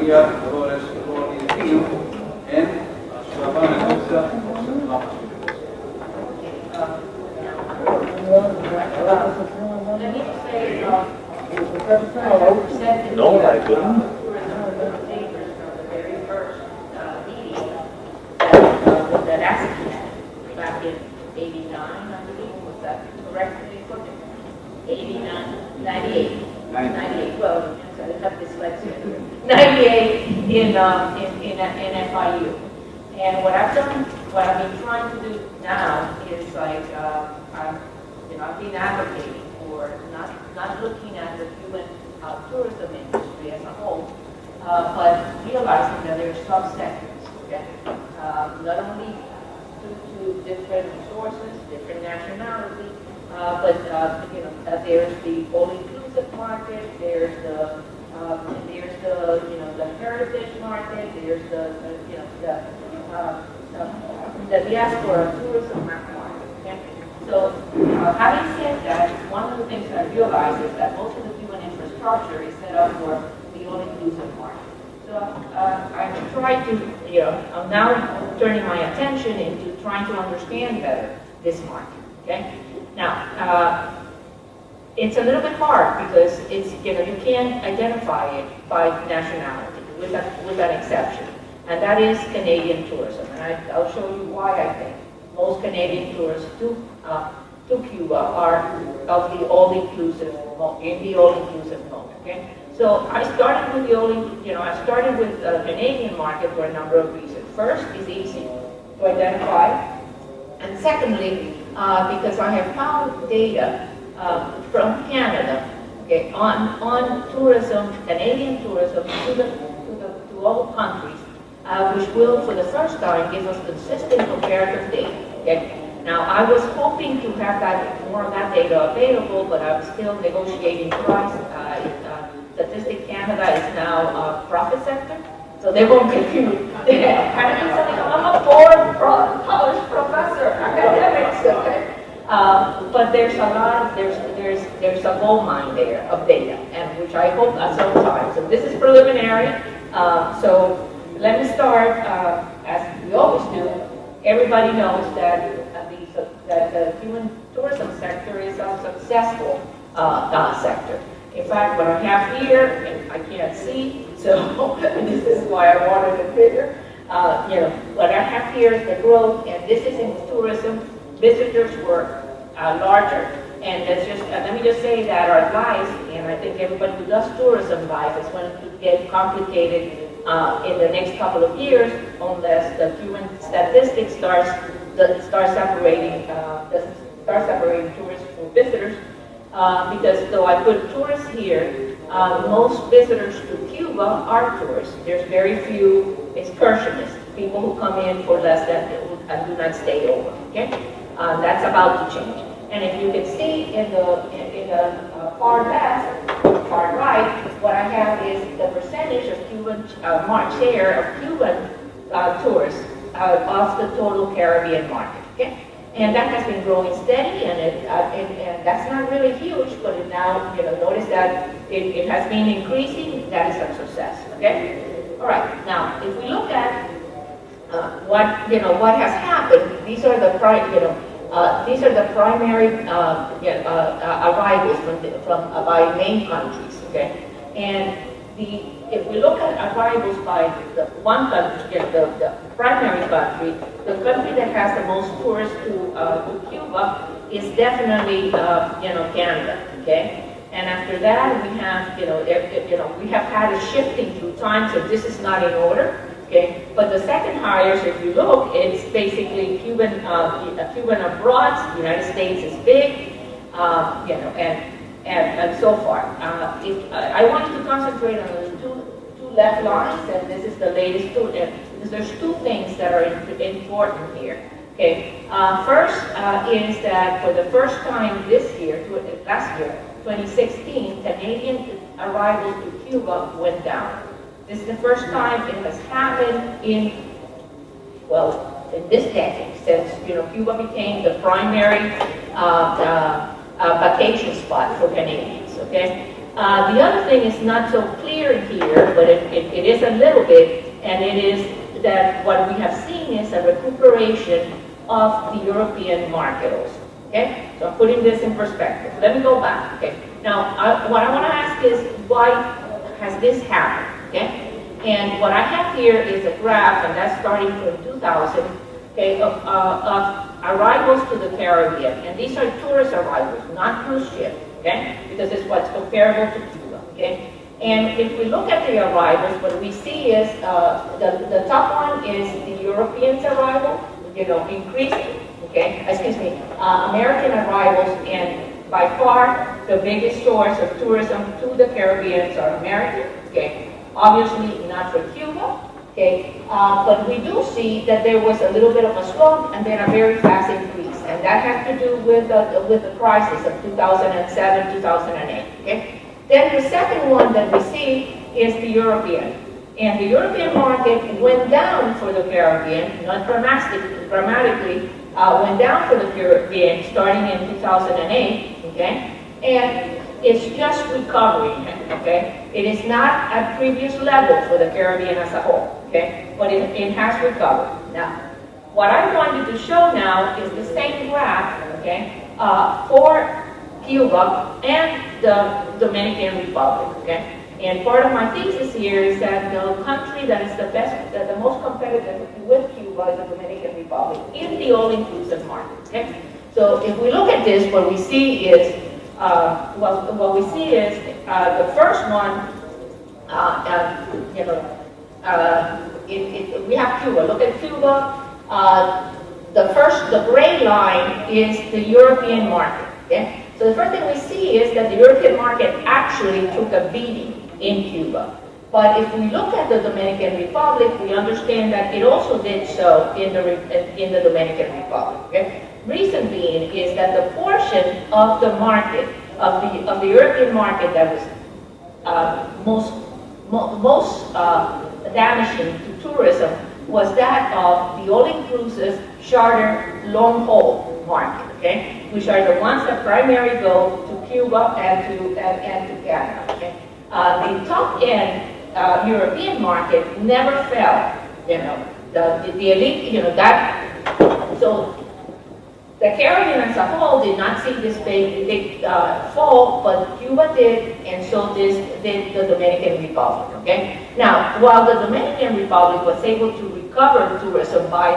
via valores di destino e sulla quale negozia no. No, I couldn't. That ASCE back in 89, I believe, was that correctly put? 89, 98, 98. Well, I have dyslexia. 98 in FIU. And what I've been trying to do now is like I've been advocating for not looking at the Cuban tourism industry as a whole, but realizing that there are subsectors. Okay? Not only due to different resources, different nationality, but that there's the all-inclusive market, there's the heritage market, there's the diaspora tourism market. Okay? So, having said that, one of the things I realized is that most of the Cuban infrastructure is set up for the all-inclusive market. So I try to, I'm now turning my attention into trying to understand better this market. Okay. Now, it's a little bit hard because it's, you can't identify it by nationality with an exception, and that is Canadian tourism. And I'll show you why I think most Canadian tourists to Cuba are of the all-inclusive mode, in the all-inclusive mode. Okay. So I started with the Canadian market for a number of reasons. First, it's easy to identify, and secondly, because I have found data from Canada, okay, on tourism, Canadian tourism to all countries, which will, for the first time, give us consistent comparative data. Okay. Now, I was hoping to have more of that data available, but I'm still negotiating price. Statistic Canada is now a profit sector, so they won't confuse. I'm a board college professor, academics, okay? But there's a lot of, there's a gold mine there of data, and which I hope at some time. So this is preliminary. So let me start, as we always do. Everybody knows that the Cuban tourism sector is a successful sector. In fact, what I have here, and I can't see, so this is why I wanted it bigger. What I have here is the growth, and this is in tourism. Visitors were larger, and let me just say that our lives, and I think everybody who does tourism life is going to get complicated in the next couple of years, unless the Cuban statistics starts separating tourists from visitors. Because though I put tourists here, most visitors to Cuba are tourists. There's very few excursionists, people who come in for less than and do not stay over. Okay, that's about to change. And if you can see in the far left, far right, what I have is the percentage of Cuban share of Cuban tourists of the total Caribbean market. Okay. And that has been growing steady, and that's not really huge, but it now, notice that it has been increasing. That is a success. Okay. All right. Now, if we look at what has happened, these are the primary arrivals by main countries. Okay. And if we look at arrivals by the one country, the primary country, the country that has the most tourists to Cuba is definitely Canada. Okay, and after that we have we have had a shifting through time, so this is not in order. Okay, but the second highest, if you look, it's basically Cuban abroad. The United States is big, and so far. I wanted to concentrate on the two left lines, and this is the latest two. Because there's two things that are important here. Okay, first is that for the first time last year, 2016, Canadian arrivals to Cuba went down. This is the first time it has happened in this decade, since Cuba became the primary vacation spot for Canadians. Okay, The other thing is not so clear here, but it is a little bit, and it is that what we have seen is a recuperation of the European market also. Okay, so I'm putting this in perspective. Let me go back. Okay, now what I want to ask is why has this happened? Okay, and what I have here is a graph, and that's starting from 2000. Okay, of arrivals to the Caribbean, and these are tourist arrivals, not cruise ship. Okay, because it's what's comparable to Cuba. Okay, and if we look at the arrivals, what we see is the top one is the Europeans' arrival, increasing. Okay, excuse me, American arrivals, and by far the biggest source of tourism to the Caribbean are American. Okay, obviously not for Cuba. Okay, but we do see that there was a little bit of a slump and then a very fast increase, and that had to do with the crisis of 2007, 2008. Okay, then the second one that we see is the European, and the European market went down for the Caribbean, not dramatically, went down for the Caribbean starting in 2008. Okay, and it's just recovering. Okay, it is not at previous level for the Caribbean as a whole. Okay, but it has recovered. Now, what I wanted to show now is the same graph. Okay, for Cuba and the Dominican Republic. Okay, and part of my thesis here is that the country that is the most competitive with Cuba is the Dominican Republic in the all-inclusive market. Okay, so if we look at this, what we see is the first one. We have Cuba. Look at Cuba. The gray line is the European market. Okay, so the first thing we see is that the European market actually took a beating in Cuba. But if we look at the Dominican Republic, we understand that it also did so in the Dominican Republic. Okay? Reason being is that the portion of the market of the European market that was most damaging to tourism was that of the all-inclusive charter long-haul market. Okay, which are the ones that primarily go to Cuba and to Canada. Okay? The top-end European market never fell. The elite. So the Caribbean as a whole did not see this big fall, but Cuba did, and so did the Dominican Republic. Okay. Now, while the Dominican Republic was able to recover tourism by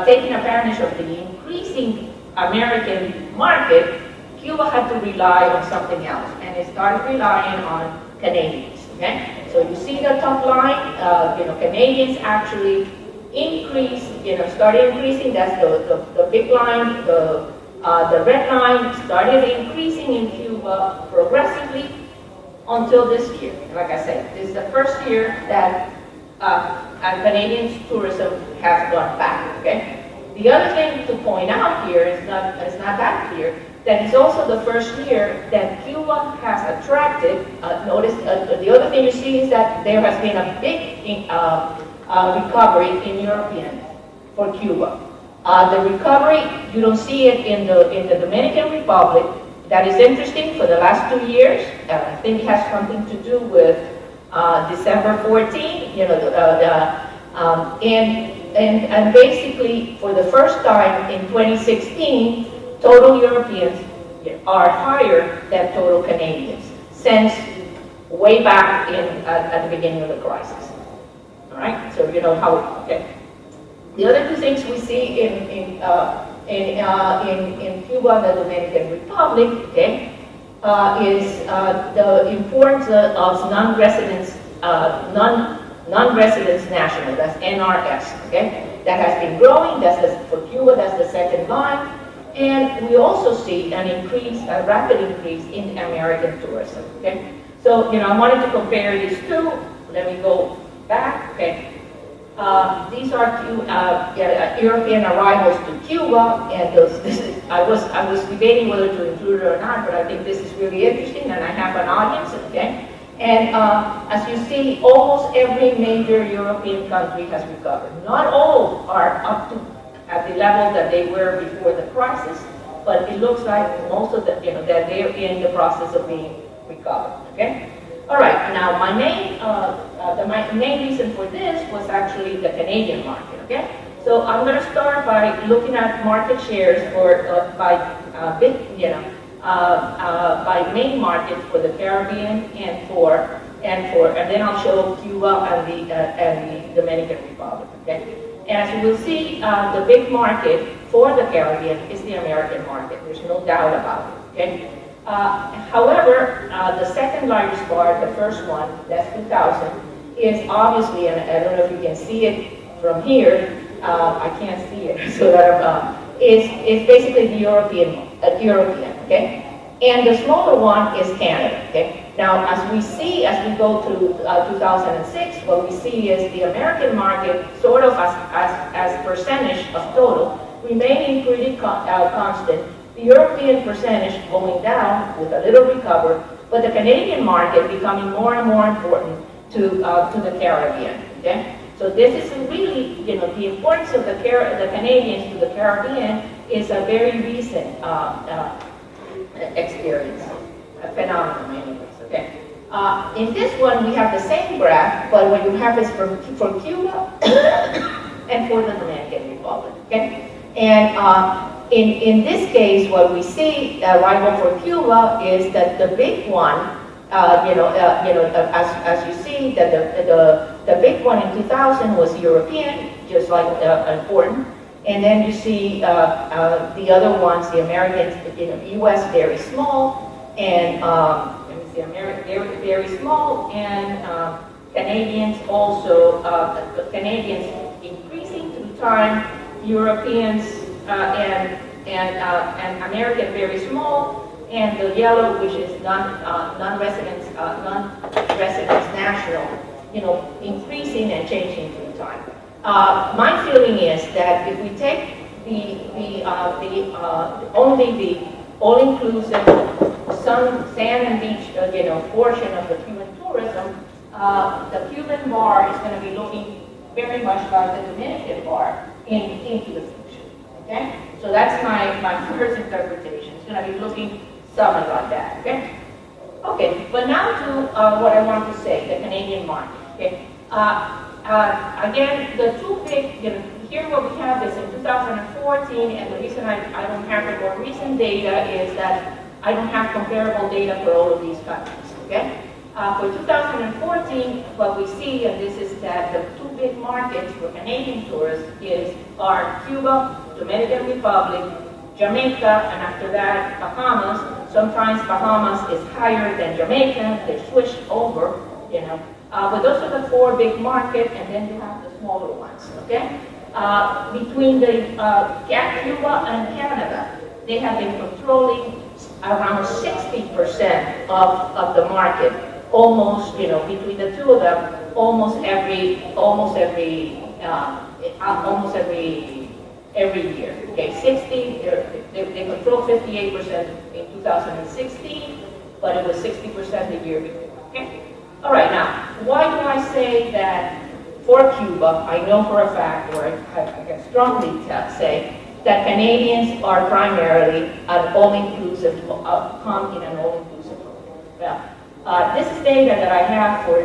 taking advantage of the increasing American market, Cuba had to rely on something else, and it started relying on Canadians. Okay, so you see the top line. Canadians actually increased. Started increasing. That's the big line. The red line started increasing in Cuba progressively until this year. Like I said, this is the first year that Canadian tourism has gone back. Okay. The other thing to point out here is not that clear. That is also the first year that Cuba has attracted. Notice the other thing you see is that there has been a big recovery in European for Cuba. The recovery, you don't see it in the Dominican Republic. That is interesting for the last 2 years. I think it has something to do with December 14. And basically, for the first time in 2016, total Europeans are higher than total Canadians since way back at the beginning of the crisis. All right, so you know how. Okay. The other two things we see in Cuba and the Dominican Republic, okay, is the importance of non-residents national. That's NRS. Okay, that has been growing. For Cuba. That's the second line. And we also see a rapid increase in American tourism. Okay, so I wanted to compare these two. Let me go back. Okay, these are European arrivals to Cuba, and I was debating whether to include it or not, but I think this is really interesting, and I have an audience. Okay, and as you see, almost every major European country has recovered. Not all are up to at the level that they were before the crisis, but it looks like most of them, that they're in the process of being recover. Okay. All right. Now, my main reason for this was actually the Canadian market. Okay. So I'm going to start by looking at market shares for by main markets for the Caribbean and then I'll show Cuba and the Dominican Republic. Okay. And as you will see, the big market for the Caribbean is the American market. There's no doubt about it. Okay. However, the second largest part, the first one, that's 2000, is obviously, and I don't know if you can see it from here. I can't see it, so that is basically the European, okay? And the smaller one is Canada, okay? Now, as we go through 2006, what we see is the American market, sort of as percentage of total, remaining pretty constant. The European percentage going down with a little recovery, but the Canadian market becoming more and more important to the Caribbean, okay? So this is really, the importance of the Canadians to the Caribbean is a very recent experience, a phenomenon anyways, okay? In this one, we have the same graph, but what you have is for Cuba and for the Dominican Republic, okay? And in this case, what we see, right for Cuba, is that the big one, as you see, that the big one in 2000 was European, just like important, and then you see the other ones, the Americans, U.S. very small, and let me see, American very small, and Canadians also, Canadians increasing through time, Europeans and American very small. And the yellow, which is non-residents national, increasing and changing through time. My feeling is that if we take only the all-inclusive sand and beach, portion of the Cuban tourism, the Cuban bar is going to be looking very much like the Dominican bar into the future. Okay, so that's my first interpretation. It's going to be looking something like that, okay? Okay, but now to what I want to say, the Canadian market, okay? Again, the two big, here what we have is in 2014, and the reason I don't have the more recent data is that I don't have comparable data for all of these countries, okay? For 2014, what we see, and this is that the two big markets for Canadian tourists are Cuba, Dominican Republic, Jamaica, and after that, Bahamas. Sometimes Bahamas is higher than Jamaica. They switch over, But those are the four big markets, and then you have the smaller ones, okay? Between the Cuba and Canada, they have been controlling around 60% of the market, almost, between the two of them, almost every year. Okay, 60, they control 58% in 2016, but it was 60% the year before. Okay? All right, now, why do I say that for Cuba, I know for a fact, or I can strongly say, that Canadians are primarily an all-inclusive, come in an all-inclusive program. Well, this is data that I have for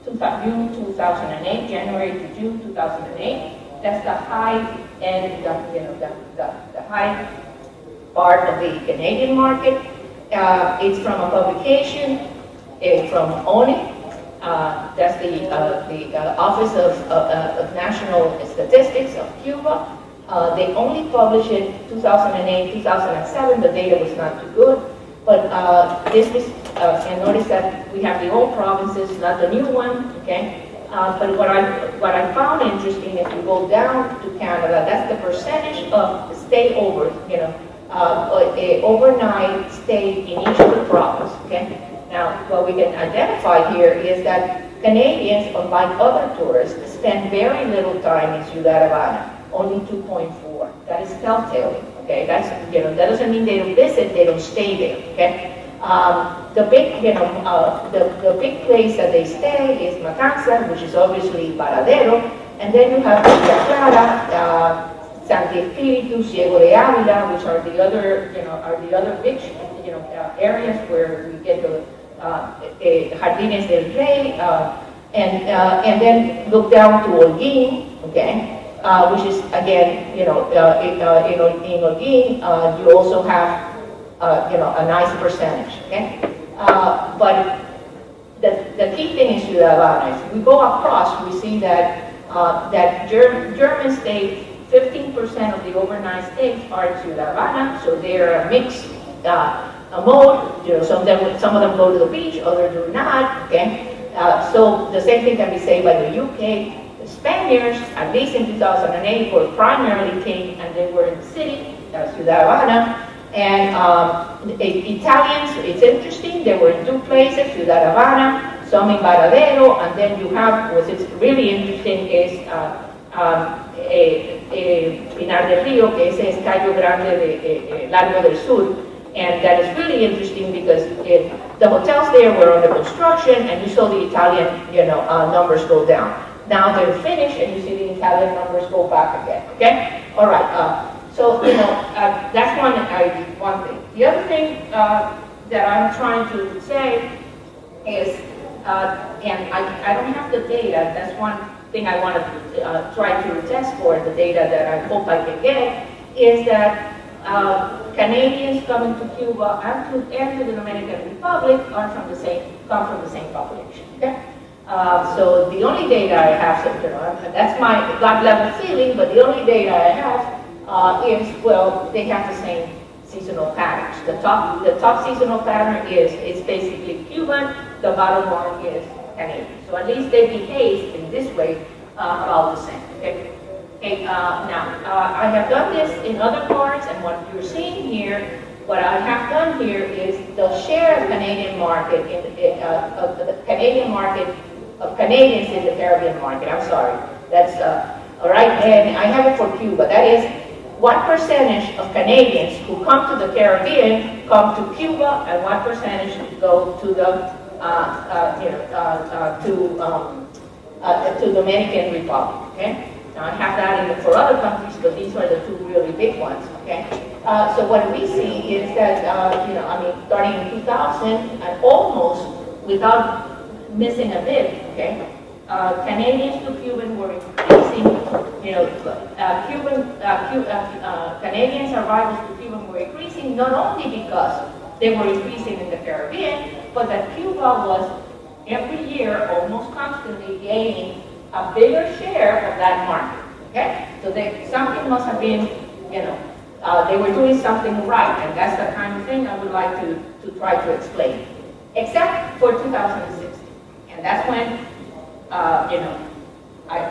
June 2008, January to June 2008. That's the high end, the high part of the Canadian market. It's from a publication from ONE. That's the Office of National Statistics of Cuba. They only published it 2008, 2007. The data was not too good. But this was, and notice that we have the old provinces, not the new one, okay? But what I found interesting, if you go down to Canada, that's the percentage of stay over, overnight stay in each of the provinces, okay? Now, what we can identify here is that Canadians, unlike other tourists, spend very little time in Ciudad Havana, only 2.4. That is telltale, okay? That's, that doesn't mean they don't visit, they don't stay there, okay? The big, the big place that they stay is Matanzas, which is obviously Varadero, and then you have Villa Clara, Santi Espiritu, Ciego de Ávila, which are the other, big, areas where we get the Jardines del Rey, and then look down to Holguín, okay, which is again, in Holguín, you also have, a nice percentage, okay. But the key thing is Ciudad Habana. If we go across, we see that German states, 15% of the overnight states are in Ciudad Habana, so they're a mixed mode. Some of them go to the beach, others do not. Okay, so the same thing can be said by the UK. The Spaniards, at least in 2008, were primarily came and they were in the city, Ciudad Habana. And Italians, it's interesting, they were in two places, Ciudad Habana, some in Varadero, and then you have, what's really interesting is Pinar del Río, que ese es Cayo Grande de Largo del Sur. And that is really interesting because the hotels there were under construction, and you saw the Italian, numbers go down. Now they're finished, and you see the Italian numbers go back again. Okay, all right. So that's one thing. The other thing that I'm trying to say is, and I don't have the data. That's one thing I want to try to test for the data that I hope I can get is that. Canadians coming to Cuba and to the Dominican Republic come from the same population. Okay, so the only data I have, that's my gut level feeling, but the only data I have is they have the same seasonal patterns. The top seasonal pattern is basically Cuban. The bottom one is Canadian. So at least they behave in this way about the same. Okay. Okay, now, I have done this in other parts, and what you're seeing here, what I have done here is the share of Canadian market, of the Canadian market, of Canadians in the Caribbean market. I'm sorry. That's, all right, and I have it for Cuba. That is, what percentage of Canadians who come to the Caribbean come to Cuba, and what percentage go to the, to Dominican Republic, okay? Now I have that for other countries, but these are the two really big ones. Okay, so what we see is that starting in 2000 and almost without missing a bit. Okay, Canadians to Cuban were increasing. Canadians arrivals to Cuba were increasing not only because they were increasing in the Caribbean, but that Cuba was every year almost constantly gaining a bigger share of that market. Okay, so something must have been, they were doing something right, and that's the kind of thing I would like to try to explain. Except for 2016, and that's when,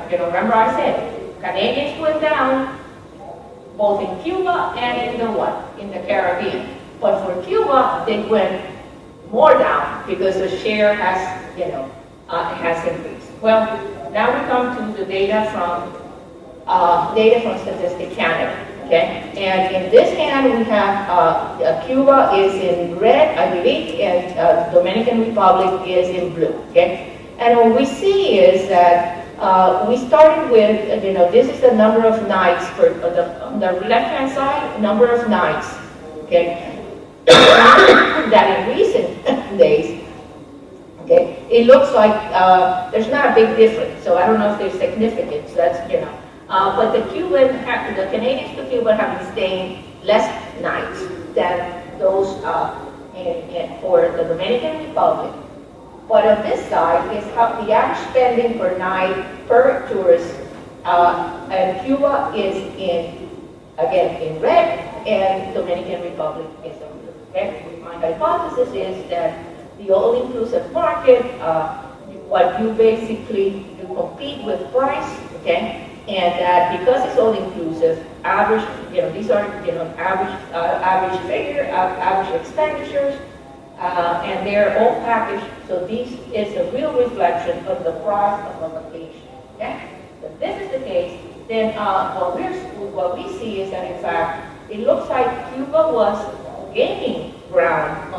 remember I said Canadians went down both in Cuba and in the Caribbean. But for Cuba, they went more down because the share has, has increased. Well, now we come to the data from Statistics Canada, okay? And in this hand we have Cuba is in red, I believe, and Dominican Republic is in blue, okay? And what we see is that we started with, this is the number of nights on the left-hand side, number of nights, okay? That in recent days. Okay. It looks like there's not a big difference, so I don't know if there's significance. That's but the Canadians to Cuba have been staying less nights than those for the Dominican Republic. But on this side is how the average spending per night per tourist, and Cuba is in red, and Dominican Republic is in blue. Okay? My hypothesis is that the all-inclusive market, what you basically compete with price, okay, and that because it's all-inclusive, average, these are average figure, average expenditures, and they're all packaged. So this is a real reflection of the price of a vacation. Okay, if this is the case, then what we see is that in fact it looks like Cuba was gaining ground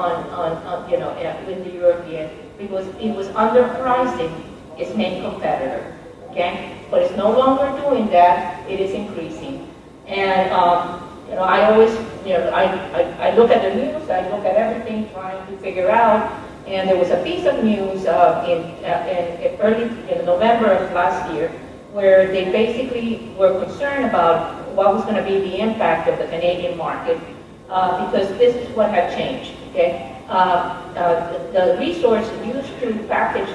with the European because it was underpricing its main competitor. Okay, but it's no longer doing that; it is increasing. And I always, I look at the news, I look at everything, trying to figure out And there was a piece of news in November of last year where they basically were concerned about what was going to be the impact of the Canadian market because this is what had changed. Okay, the resource used to package,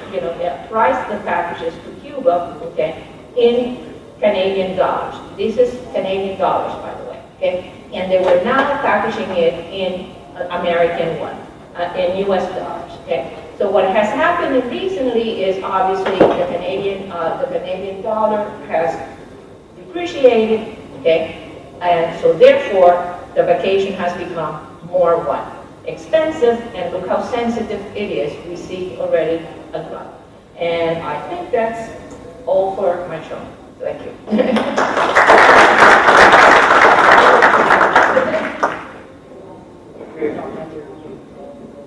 price the packages to Cuba, okay, in Canadian dollars. This is Canadian dollars, by the way, okay, and they were now packaging it in American one, in U.S. dollars, okay. So what has happened recently is obviously the Canadian dollar has depreciated, okay, and so therefore the vacation has become more what? Expensive, and look how sensitive it is. We see already a drop. And I think that's all for my show. Thank you. Okay.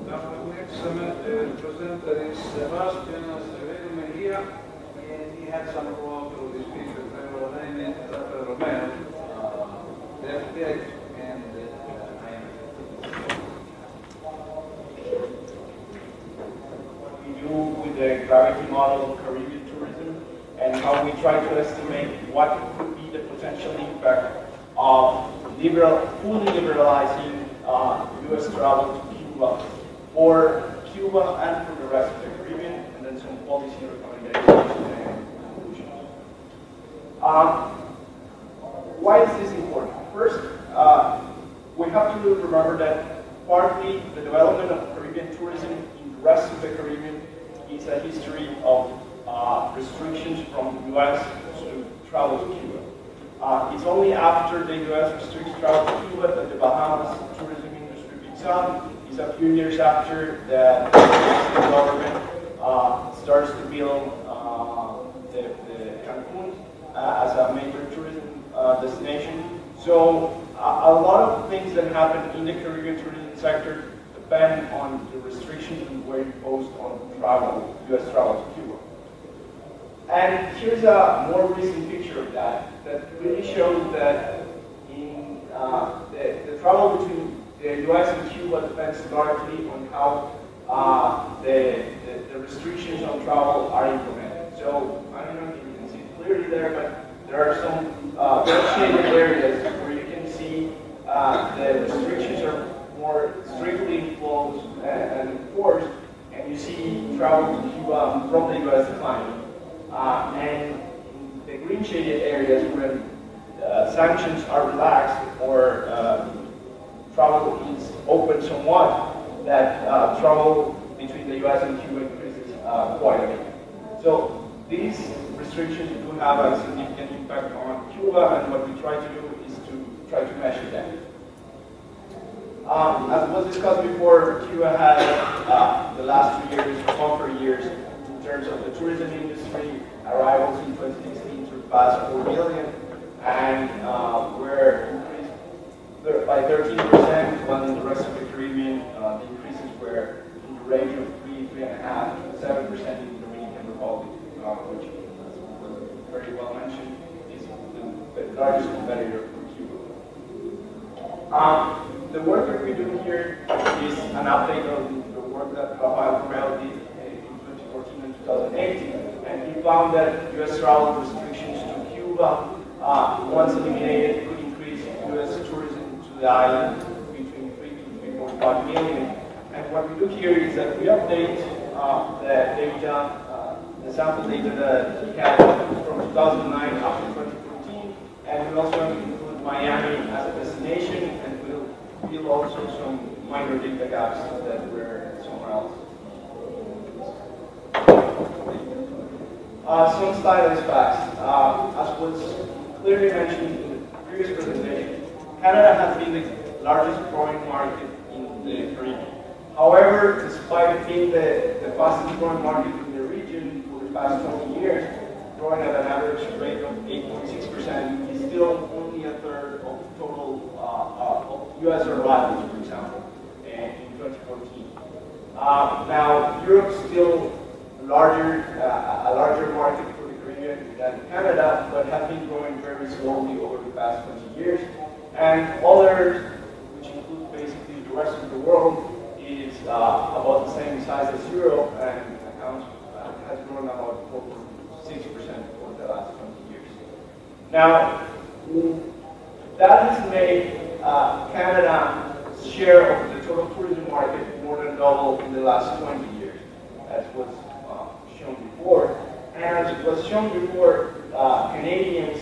Now the next presenter is Sebastian Acevedo Mejia, and he had some role to this piece with Pedro Romero, the FDI and with the gravity model of Caribbean tourism and how we try to estimate what could be the potential impact of fully liberalizing U.S. travel to Cuba for Cuba and for the rest of the Caribbean, and then some policy recommendations and conclusions. Why is this important? First, we have to remember that partly the development of Caribbean tourism in the rest of the Caribbean is a history of restrictions from the U.S. to travel to Cuba. It's only after the U.S. restricts travel to Cuba that the Bahamas tourism industry picks up. It's a few years after that the Mexican government starts to build the Cancun as a major tourism destination. So a lot of things that happen in the Caribbean tourism sector depend on the restrictions that were imposed on travel, U.S. travel to Cuba. And here's a more recent picture of that really shows that in the travel between the U.S. and Cuba depends largely on how the restrictions on travel are implemented. So I don't know if you can see it clearly there, but there are some shaded areas where you can see the restrictions are more strictly imposed and enforced, and you see travel to Cuba from the U.S. declining. And the green shaded areas where sanctions are relaxed or travel is open somewhat, that travel between the U.S. and Cuba increases quite a bit. So these restrictions do have a significant impact on Cuba, and what we try to do is to try to measure that. As was discussed before, Cuba had the last 2 years, tougher years in terms of the tourism industry. Arrivals in 2016 surpassed 4 million, and were increased by 13%, while in the rest of the Caribbean, the increases were in the range of 3.5 to 7% in the Dominican Republic, which was very well mentioned, is the largest competitor for Cuba. The work that we do here is an update on the work that Rafael Romero did in 2014 and 2018, and he found that U.S. travel restrictions to Cuba, once eliminated, could increase U.S. tourism to the island between 3 to 3.5 million. And what we do here is that we update the data, the sample data that we had from 2009 up to 2014, and we also include Miami as a destination, and we'll fill also some minor data gaps that were somewhere else. Some stylized facts. As was clearly mentioned in the previous presentation, Canada has been the largest growing market in the Caribbean. However, despite being the fastest growing market in the region for the past 20 years, growing at an average rate of 8.6%, is still only a third of total U.S. arrivals, for example, in 2014. Now, Europe's still a larger market for the Caribbean than Canada, but has been growing very slowly over the past 20 years. And others, which include basically the rest of the world, is about the same size as Europe and has grown about 6% over the last 20 years. Now, that has made Canada's share of the total tourism market more than double in the last 20 years, as was shown before. And as was shown before, Canadians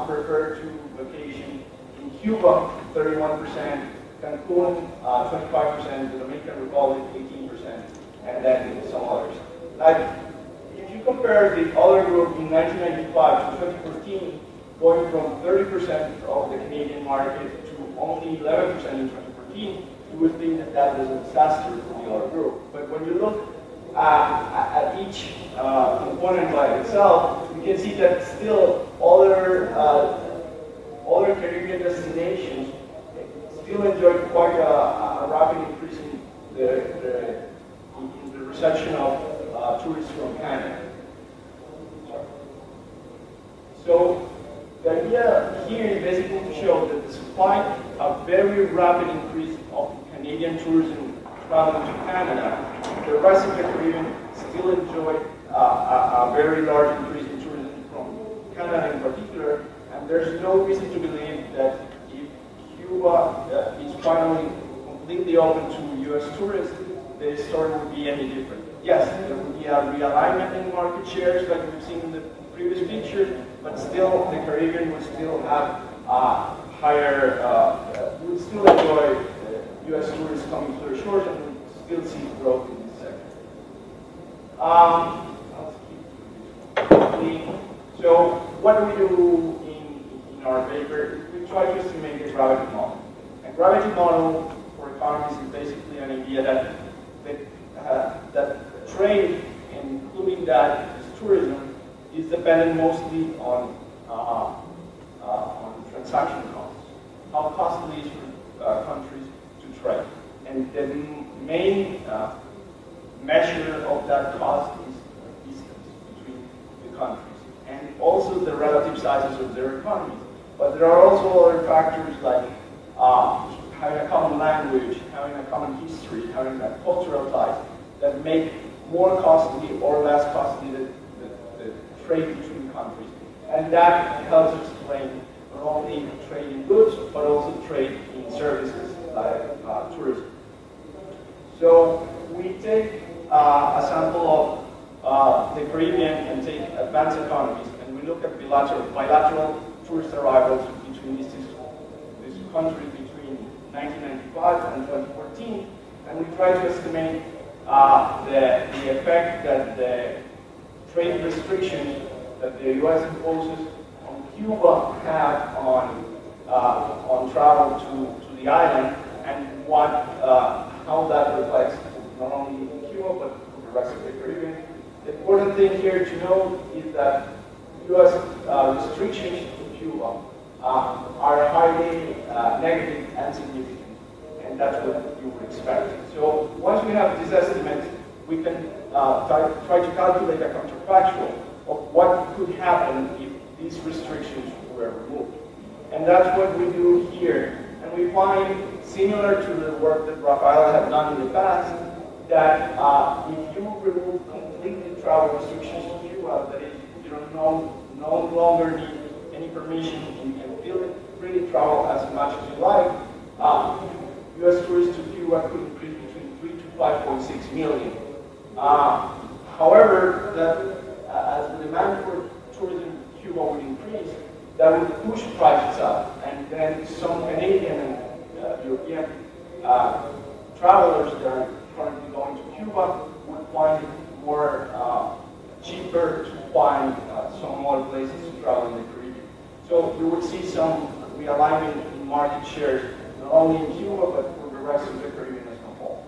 prefer to vacation in Cuba, 31%, Cancun, 25%, the Dominican Republic, 18%, and then some others. Like, if you compare the other group in 1995 to 2014, going from 30% of the Canadian market to only 11% in 2014, you would think that that was a disaster for the other group. But when you look at each component by itself, you can see that still other Caribbean destinations still enjoy quite a rapid increase in the reception of tourists from Canada. So the idea here is basically to show that despite a very rapid increase of Canadian tourism traveling to Canada, the rest of the Caribbean still enjoy a very large increase in tourism from Canada in particular, and there's no reason to believe that if Cuba is finally completely open to U.S. tourists, the story would be any different. Yes, there would be a realignment in market shares like we've seen in the previous picture, but still the Caribbean would still have would still enjoy U.S. tourists coming to their shores and would still see growth in this sector. So what do we do in our paper? We try to estimate the gravity model. A gravity model for economies is basically an idea that trade, including that is tourism, is dependent mostly on transaction costs. How costly it is for countries to trade. And the main measure of that cost is distance between the countries, and also the relative sizes of their economies. But there are also other factors like having a common language, having a common history, having a cultural ties that make more costly or less costly the trade between countries. And that helps explain not only trade in goods, but also trade in services like tourism. So we take a sample of the Caribbean and take advanced economies, and we look at bilateral tourist arrivals between these countries between 1995 and 2014, and we try to estimate the effect that the trade restrictions that the U.S. imposes on Cuba have on travel to the island, and how that reflects not only in Cuba but for the rest of the Caribbean. The important thing here to note is that U.S. restrictions to Cuba are highly negative and significant, and that's what you would expect. So once we have this estimate, we can try to calculate a counterfactual of what could happen if these restrictions were removed. And that's what we do here. And we find, similar to the work that Rafael had done in the past, that if you remove completely travel restrictions to Cuba, that is, you no longer need any permission, you can freely travel as much as you like, U.S. tourists to Cuba could increase between 3 to 5.6 million. However, as the demand for tourism in Cuba would increase, that would push prices up, and then some Canadian and European travelers that are currently going to Cuba would find it more cheaper to find some other places to travel in the Caribbean. So you would see some realignment in market shares, not only in Cuba, but for the rest of the Caribbean as a whole.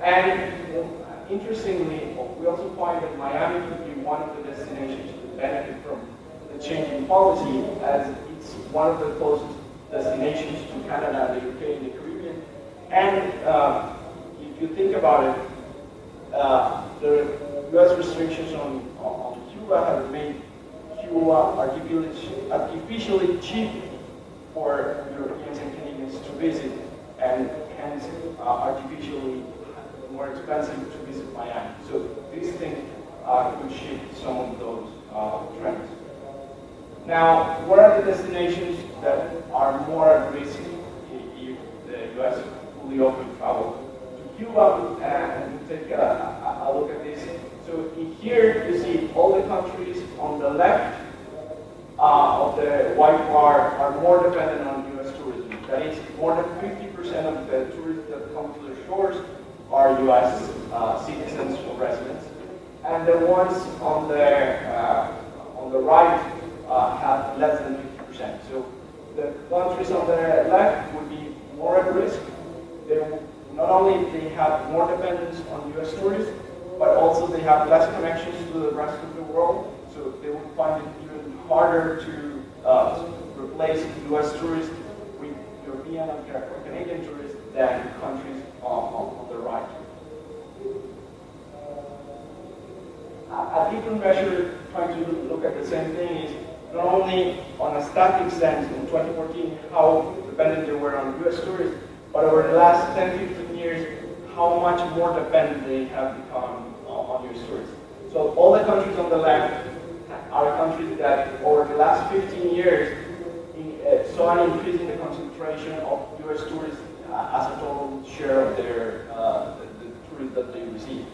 And interestingly, we also find that Miami could be one of the destinations to benefit from the change in policy, as it's one of the closest destinations to Canada, the UK, and the Caribbean. And if you think about it, the U.S. restrictions on Cuba have made Cuba artificially cheap for Europeans and Canadians to visit, and hence artificially more expensive to visit Miami. So these things could shift some of those trends. Now, what are the destinations that are more at risk if the U.S. fully open travel to Cuba? And we take a look at this. So in here, you see all the countries on the left of the white bar are more dependent on U.S. tourism. That is, more than 50% of the tourists that come to their shores are U.S. Citizens or residents. And the ones on the right have less than 50%. So the countries on the left would be more at risk. Not only they have more dependence on U.S. tourists, but also they have less connections to the rest of the world. So they will find it even harder to replace U.S. tourists with European or Canadian tourists than countries on the right. A different measure trying to look at the same thing is not only on a static sense in 2014 how dependent they were on U.S. tourists, but over the last 10-15 years how much more dependent they have become on U.S. tourists. So all the countries on the left are countries that over the last 15 years saw an increase in the concentration of U.S. tourists as a total share of their the tourists that they receive.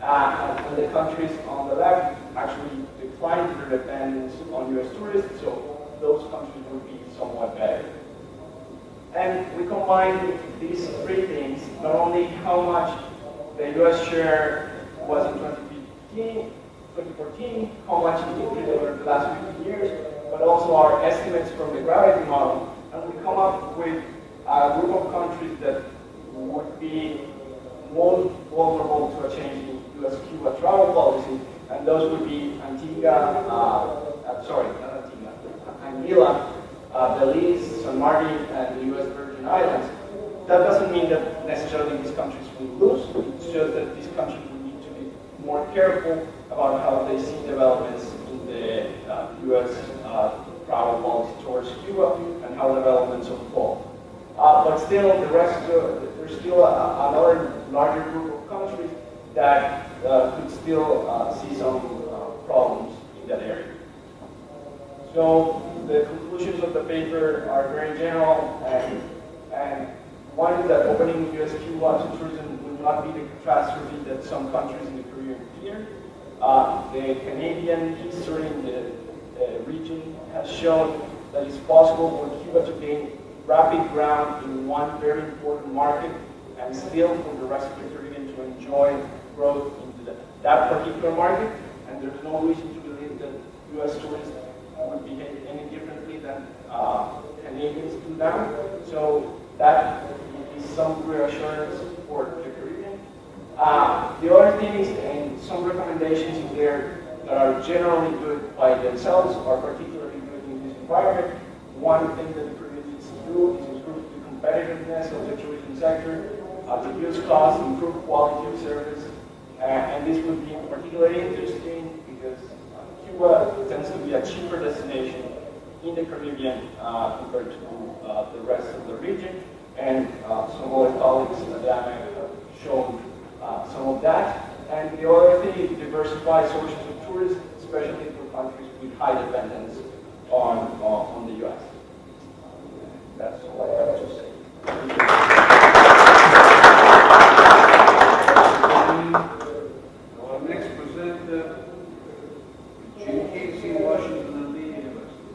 And the countries on the left actually declined their dependence on U.S. tourists, so those countries would be somewhat better. And we combine these three things, not only how much the U.S. share was in 2014, how much it increased over the last 15 years, but also our estimates from the gravity model, and we come up with a group of countries that would be most vulnerable to a change in U.S.-Cuba travel policy, and those would be Anguilla, Belize, San Martin, and the U.S. Virgin Islands. That doesn't mean that necessarily these countries will lose. It's just that these countries will need to be more careful about how they see developments in the U.S. travel policy towards Cuba and how developments unfold. But still, there's still another larger group of countries that could still see some problems in that area. So the conclusions of the paper are very general, and one is that opening U.S.-Cuba to tourism will not be the catastrophe that some countries in the Caribbean fear. The Canadian history in the region has shown that it's possible for Cuba to gain rapid ground in one very important market and still for the rest of the Caribbean to enjoy growth into that particular market. And there's no reason to believe that U.S. tourists would behave any differently than Canadians do now. So that is some reassurance for the Caribbean. The other thing is, and some recommendations in there that are generally good by themselves are particularly good in this environment. One thing that the Caribbean needs to do is improve the competitiveness of the tourism sector, reduce costs, improve quality of service, and this would be particularly interesting because Cuba tends to be a cheaper destination in the Caribbean compared to the rest of the region, and some other colleagues at the IMF have shown some of that. And the other thing is diversify sources of tourism, especially for countries with high dependence on the U.S. That's all I have to say. Our next presenter, G.K.C. Washington and Lee University.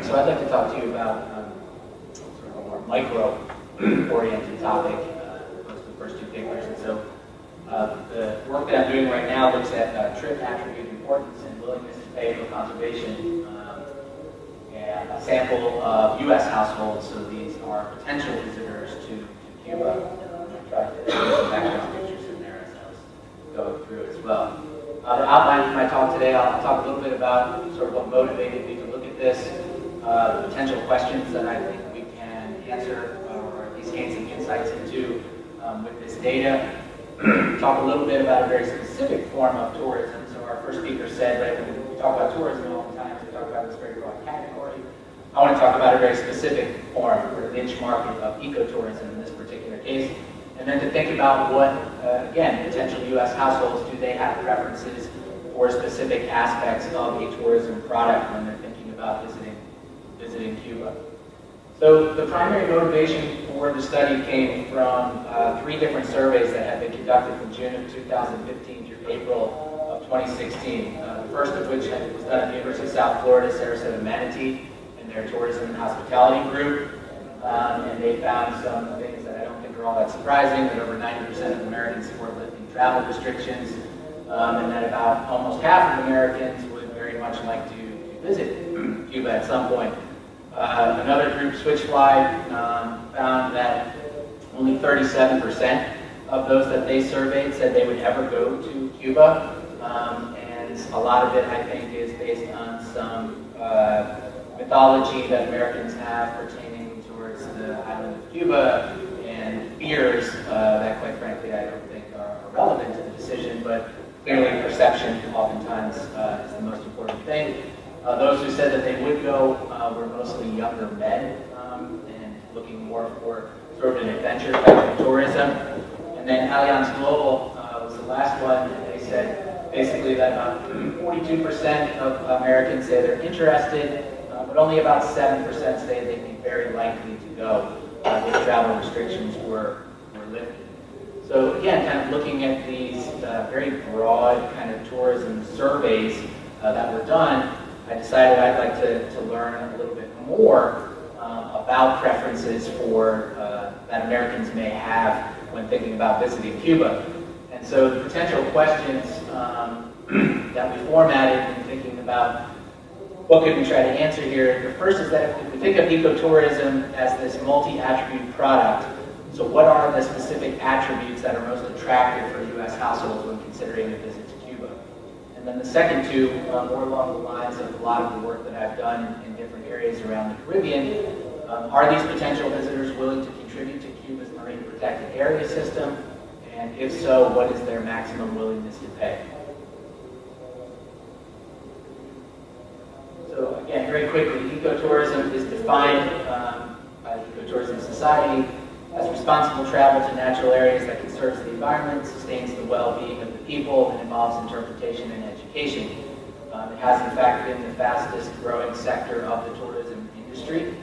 So I'd like to talk to you about sort of a more micro-oriented topic, opposed to the first two papers. And so the work that I'm doing right now looks at trip attribute importance and willingness to pay for conservation. And a sample of U.S. households, so these are potential visitors to Cuba. I tried to put some background pictures in there as I was going through as well. The outline for my talk today, I'll talk a little bit about sort of what motivated me to look at this, the potential questions that I think we can answer, or at least gain some insights into with this data. Talk a little bit about a very specific form of tourism. So our first speaker said, right, when we talk about tourism all the time, we talk about this very broad category. I want to talk about a very specific form, or niche market of ecotourism in this particular case. And then to think about what, again, potential U.S. households, do they have preferences for specific aspects of a tourism product when they're thinking about visiting Cuba. So the primary motivation for the study came from 3 different surveys that had been conducted from June of 2015 through April of 2016. The first of which was done at the University of South Florida, Sarasota Manatee, in their tourism and hospitality group. And they found some things that I don't think are all that surprising, that over 90% of Americans support lifting travel restrictions, and that about almost half of Americans would very much like to visit Cuba at some point. Another group, Switchfly, found that only 37% of those that they surveyed said they would ever go to Cuba, and a lot of it, I think, is based on some mythology that Americans have pertaining towards the island of Cuba, and fears that, quite frankly, I don't think are relevant to the decision, but clearly perception oftentimes is the most important thing. Those who said that they would go were mostly younger men and looking more for sort of an adventure type of tourism. And then Allianz Global was the last one, and they said basically that about 42% of Americans say they're interested, but only about 7% say they'd be very likely to go if travel restrictions were lifted. So again, kind of looking at these very broad kind of tourism surveys that were done, I decided I'd like to learn a little bit more about preferences for that Americans may have when thinking about visiting Cuba. And so the potential questions that we formatted in thinking about what could we try to answer here. The first is that if we think of ecotourism as this multi-attribute product, so what are the specific attributes that are most attractive for U.S. households when considering a visit to Cuba? And then the second two, more along the lines of a lot of the work that I've done in different areas around the Caribbean, are these potential visitors willing to contribute to Cuba's marine protected area system? And if so, what is their maximum willingness to pay? So again, very quickly, ecotourism is defined by the Ecotourism Society as responsible travel to natural areas that conserves the environment, sustains the well-being of the people, and involves interpretation and education. It has in fact been the fastest growing sector of the tourism industry.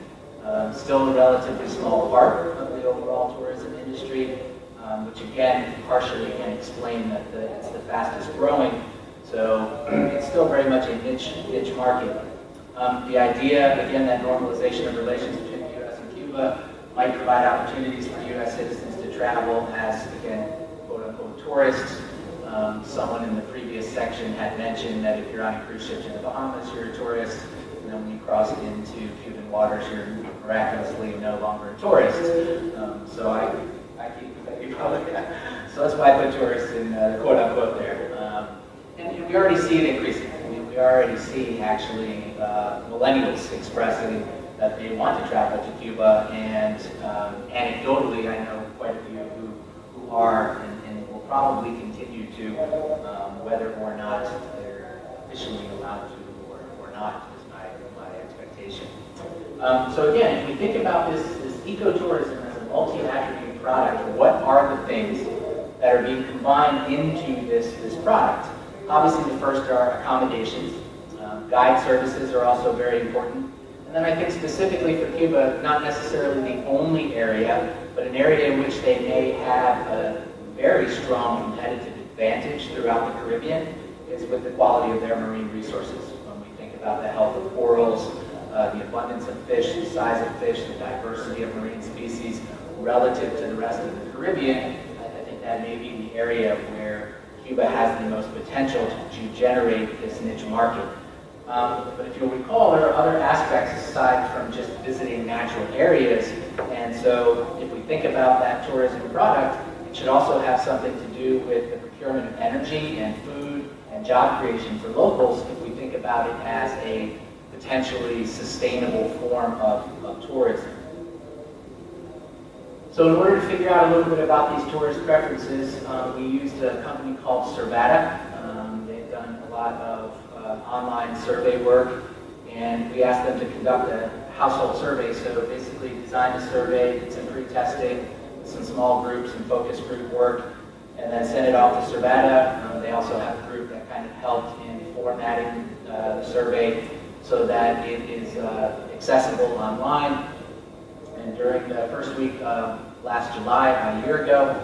Still a relatively small part of the overall tourism industry, which again partially can explain that it's the fastest growing. So it's still very much a niche market. The idea, again, that normalization of relations between the U.S. and Cuba might provide opportunities for U.S. citizens to travel as, again, quote-unquote tourists. Someone in the previous section had mentioned that if you're on a cruise ship to the Bahamas, you're a tourist, and then when you cross into Cuban waters, you're miraculously no longer a tourist. So I keep so that's why I put tourists in the quote-unquote there. And we already see it increasing. I mean, we already see actually millennials expressing that they want to travel to Cuba, and anecdotally, I know quite a few who are and will probably continue to, whether or not they're officially allowed to or not is my expectation. So again, if we think about this ecotourism as a multi-attribute product, what are the things that are being combined into this product? Obviously, the first are accommodations. Guide services are also very important. And then I think specifically for Cuba, not necessarily the only area, but an area in which they may have a very strong competitive advantage throughout the Caribbean is with the quality of their marine resources. When we think about the health of corals, the abundance of fish, the size of fish, the diversity of marine species relative to the rest of the Caribbean, I think that may be the area where Cuba has the most potential to generate this niche market. But if you'll recall, there are other aspects aside from just visiting natural areas. And so if we think about that tourism product, it should also have something to do with the procurement of energy and food and job creation for locals if we think about it as a potentially sustainable form of tourism. So in order to figure out a little bit about these tourist preferences, we used a company called Survata. They've done a lot of online survey work, and we asked them to conduct a household survey. So basically designed a survey, did some pre-testing, some small groups and focus group work, and then sent it off to Survata. They also have a group that kind of helped in formatting the survey so that it is accessible online. And during the first week of last July, a year ago,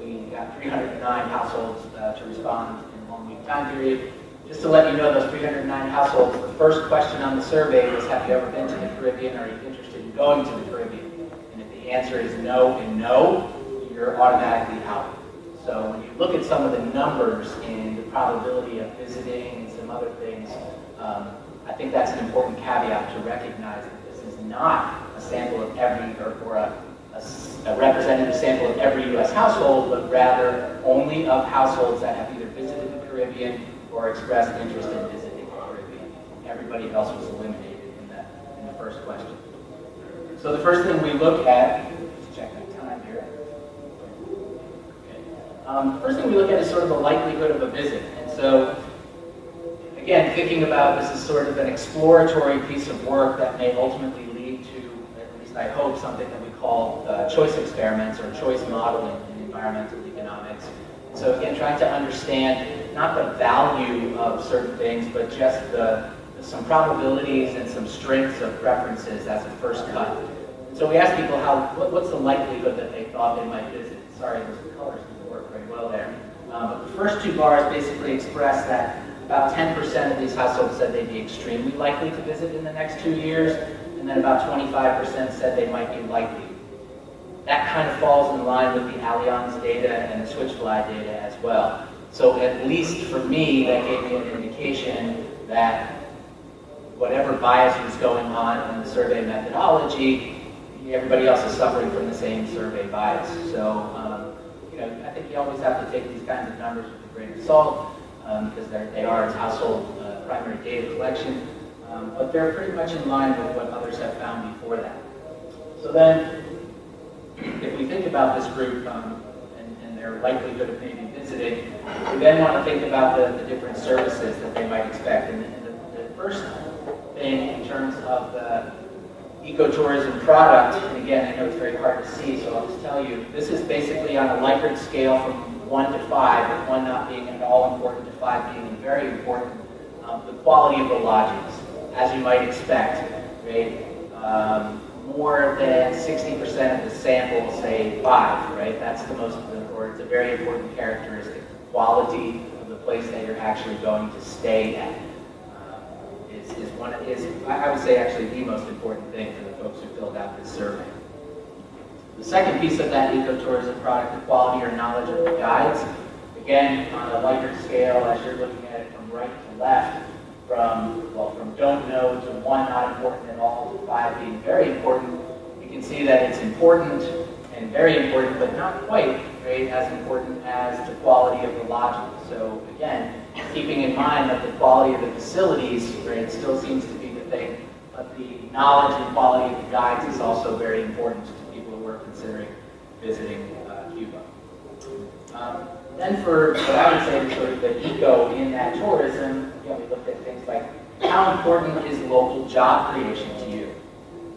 we got 309 households to respond in a 1 week time period. Just to let you know, those 309 households, the first question on the survey was, have you ever been to the Caribbean? Are you interested in going to the Caribbean? And if the answer is no and no, you're automatically out. So when you look at some of the numbers in the probability of visiting and some other things, I think that's an important caveat to recognize that this is not a sample of every, or a representative sample of every U.S. household, but rather only of households that have either visited the Caribbean or expressed interest in visiting the Caribbean. Everybody else was eliminated in the first question. So the first thing we look at, just check my time here. Okay. First thing we look at is sort of the likelihood of a visit. And so, again, thinking about this as sort of an exploratory piece of work that may ultimately lead to, at least I hope, something that we call choice experiments or choice modeling in environmental economics. So again, trying to understand not the value of certain things, but just some probabilities and some strengths of preferences as a first cut. And so we asked people what's the likelihood that they thought they might visit. Sorry, those colors didn't work very well there. But the first two bars basically express that about 10% of these households said they'd be extremely likely to visit in the next 2 years, and then about 25% said they might be likely. That kind of falls in line with the Allianz data and the Switchfly data as well. So at least for me, that gave me an indication that whatever bias was going on in the survey methodology, everybody else is suffering from the same survey bias. So, I think you always have to take these kinds of numbers with a grain of salt because they are household primary data collection, but they're pretty much in line with what others have found before that. So then, if we think about this group and their likelihood of maybe visiting, we then want to think about the different services that they might expect. And the first thing in terms of the ecotourism product, and again, I know it's very hard to see, so I'll just tell you, this is basically on a Likert scale from 1 to 5, with 1 not being at all important to 5 being very important. The quality of the lodgings, as you might expect, right? More than 60% of the sample say 5, right? That's the most, or it's a very important characteristic. The quality of the place that you're actually going to stay at I would say, actually the most important thing for the folks who filled out this survey. The second piece of that ecotourism product, the quality or knowledge of the guides. Again, on a Likert scale, as you're looking at it from right to left, from don't know to 1 not important at all to 5 being very important, you can see that it's important and very important, but not quite as important as the quality of the lodging. So again, keeping in mind that the quality of the facilities, still seems to be the thing, but the knowledge and quality of the guides is also very important to people who are considering visiting Cuba. Then for what I would say is sort of the eco in that tourism, we looked at things like how important is local job creation to you?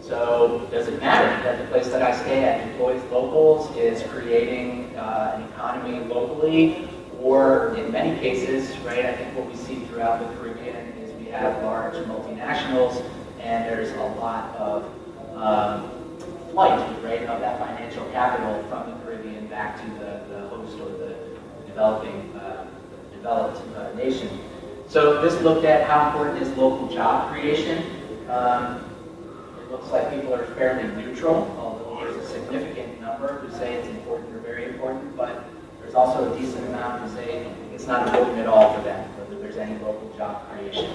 So does it matter that the place that I stay at employs locals, is creating an economy locally, or in many cases, I think what we see throughout the Caribbean is we have large multinationals, and there's a lot of flight, of that financial capital from the Caribbean back to the host or the developed nation. So this looked at how important is local job creation. It looks like people are fairly neutral, although there's a significant number who say it's important or very important, but there's also a decent amount who say it's not important at all for them, whether there's any local job creation.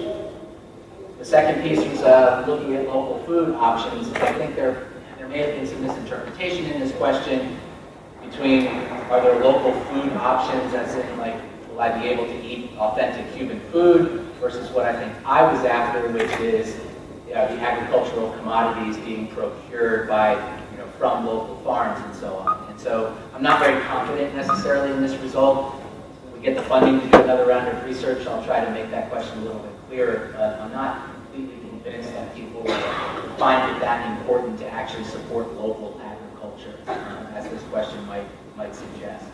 The second piece was looking at local food options. I think there may have been some misinterpretation in this question between are there local food options, as in like, will I be able to eat authentic Cuban food, versus what I think I was after, which is the agricultural commodities being procured by, from local farms and so on. And so I'm not very confident necessarily in this result. When we get the funding to do another round of research, I'll try to make that question a little bit clearer, but I'm not completely convinced that people find it that important to actually support local agriculture, as this question might suggest.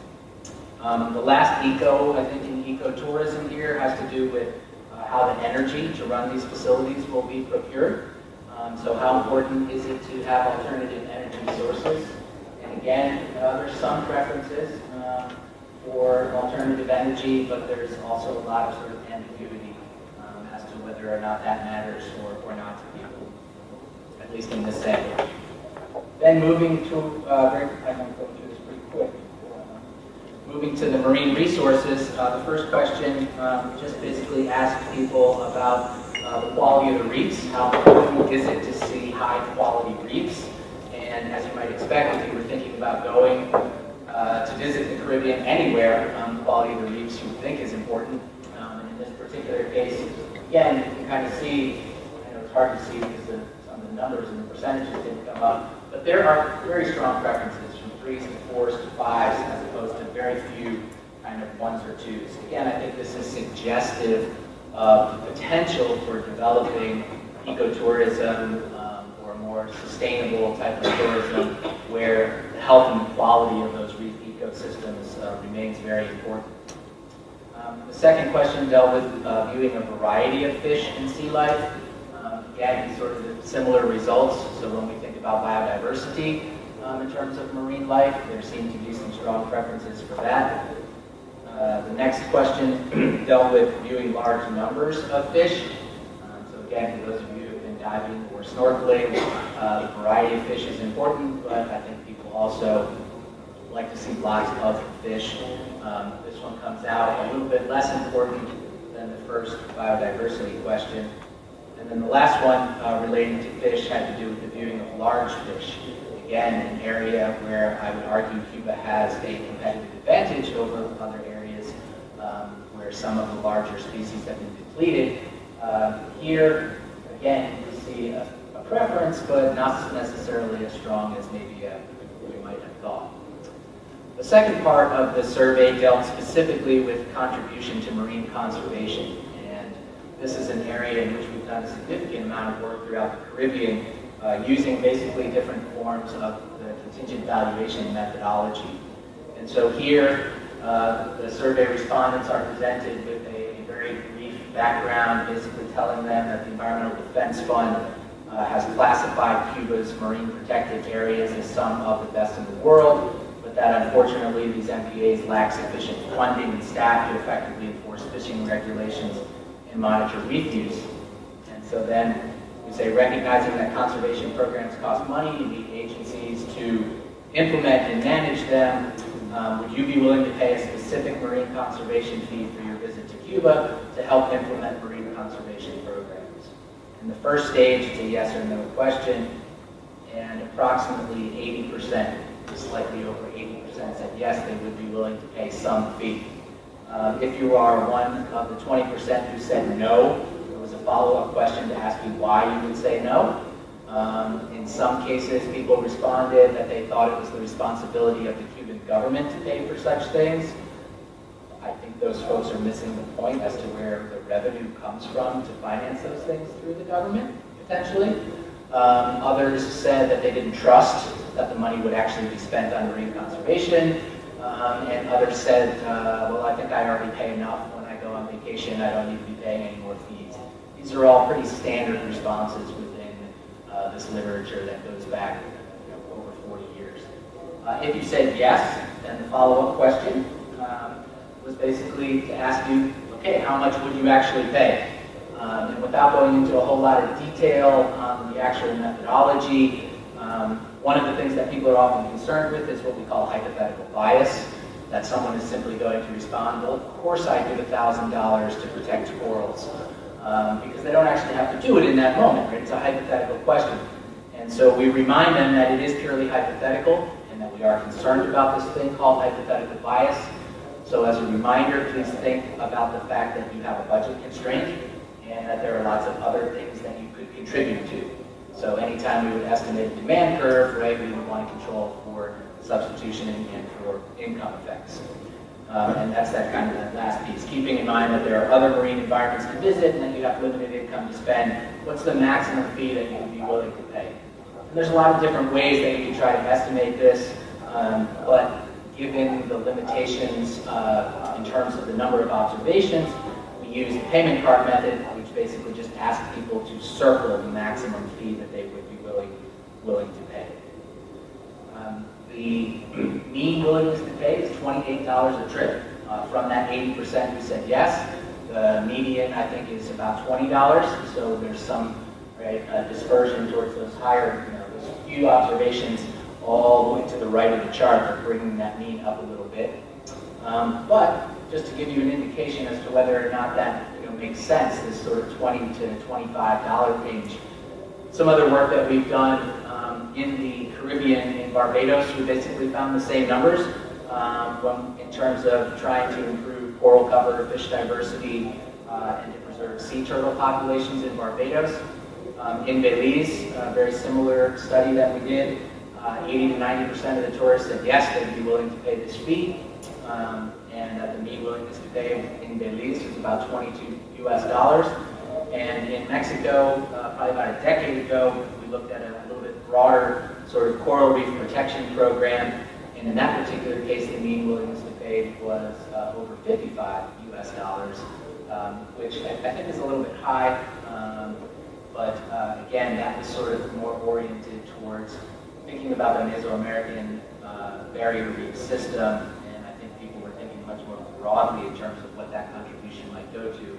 The last eco, I think in ecotourism here, has to do with how the energy to run these facilities will be procured. So how important is it to have alternative energy sources? And again, there's some preferences for alternative energy, but there's also a lot of sort of ambiguity as to whether or not that matters or not to people, at least in this sample. Then moving to, I'm going to go through this pretty quick. Moving to the marine resources, the first question just basically asks people about the quality of the reefs. How important is it to see high quality reefs? And as you might expect, if you were thinking about going to visit the Caribbean anywhere, the quality of the reefs you would think is important. And in this particular case, again, you can kind of see, it's hard to see because some of the numbers and the percentages didn't come up, but there are very strong preferences from 3s to 4s to 5s as opposed to very few kind of 1s or 2s. Again, I think this is suggestive of the potential for developing ecotourism or more sustainable type of tourism where the health and quality of those reef ecosystems remains very important. The second question dealt with viewing a variety of fish and sea life. Again, sort of similar results. So when we think about biodiversity in terms of marine life, there seem to be some strong preferences for that. The next question dealt with viewing large numbers of fish. So again, for those of you who have been diving or snorkeling, the variety of fish is important, but I think people also like to see lots of fish. This one comes out a little bit less important than the first biodiversity question. And then the last one relating to fish had to do with the viewing of large fish. Again, an area where I would argue Cuba has a competitive advantage over other areas where some of the larger species have been depleted. Here, again, we see a preference, but not necessarily as strong as maybe we might have thought. The second part of the survey dealt specifically with contribution to marine conservation. And this is an area in which we've done a significant amount of work throughout the Caribbean using basically different forms of the contingent valuation methodology. And so here, the survey respondents are presented with a very brief background, basically telling them that the Environmental Defense Fund has classified Cuba's marine protected areas as some of the best in the world, but that unfortunately these MPAs lack sufficient funding and staff to effectively enforce fishing regulations and monitor reef use. And so then we say, recognizing that conservation programs cost money, you need agencies to implement and manage them. Would you be willing to pay a specific marine conservation fee for your visit to Cuba to help implement marine conservation programs? In the first stage, it's a yes or no question, and approximately 80%, slightly over 80% said yes, they would be willing to pay some fee. If you are one of the 20% who said no, there was a follow-up question to ask you why you would say no. In some cases, people responded that they thought it was the responsibility of the Cuban government to pay for such things. I think those folks are missing the point as to where the revenue comes from to finance those things through the government, potentially. Others said that they didn't trust that the money would actually be spent on marine conservation. And others said, well, I think I already pay enough when I go on vacation. I don't need to be paying any more fees. These are all pretty standard responses within this literature that goes back over 40 years. If you said yes, then the follow-up question was basically to ask you, okay, how much would you actually pay? And without going into a whole lot of detail on the actual methodology, one of the things that people are often concerned with is what we call hypothetical bias, that someone is simply going to respond, well, of course I give $1,000 to protect corals. because they don't actually have to do it in that moment, right? It's a hypothetical question. And so we remind them that it is purely hypothetical and that we are concerned about this thing called hypothetical bias. So as a reminder, please think about the fact that you have a budget constraint and that there are lots of other things that you could contribute to. So anytime we would estimate a demand curve, right, we would want to control for substitution and for income effects. And that's that kind of that last piece. Keeping in mind that there are other marine environments to visit and that you have limited income to spend, what's the maximum fee that you would be willing to pay? And there's a lot of different ways that you can try to estimate this, but given the limitations in terms of the number of observations, we use the payment card method, which basically just asks people to circle the maximum fee that they would be willing to pay. The mean willingness to pay is $28 a trip. From that 80% who said yes, the median, I think, is about $20. So there's some dispersion towards those higher, those few observations all the way to the right of the chart, bringing that mean up a little bit. But just to give you an indication as to whether or not that makes sense, this sort of $20 to $25 range. Some other work that we've done in the Caribbean, in Barbados, we basically found the same numbers in terms of trying to improve coral cover, fish diversity, and to preserve sea turtle populations in Barbados. In Belize, a very similar study that we did, 80 to 90% of the tourists said yes, they'd be willing to pay this fee, and the mean willingness to pay in Belize was about $22 US. And in Mexico, probably about a decade ago, we looked at a little bit broader sort of coral reef protection program, and in that particular case, the mean willingness to pay was over $55 US, which I think is a little bit high, but again, that was sort of more oriented towards thinking about the Mesoamerican barrier reef system, and I think people were thinking much more broadly in terms of what that contribution might go to.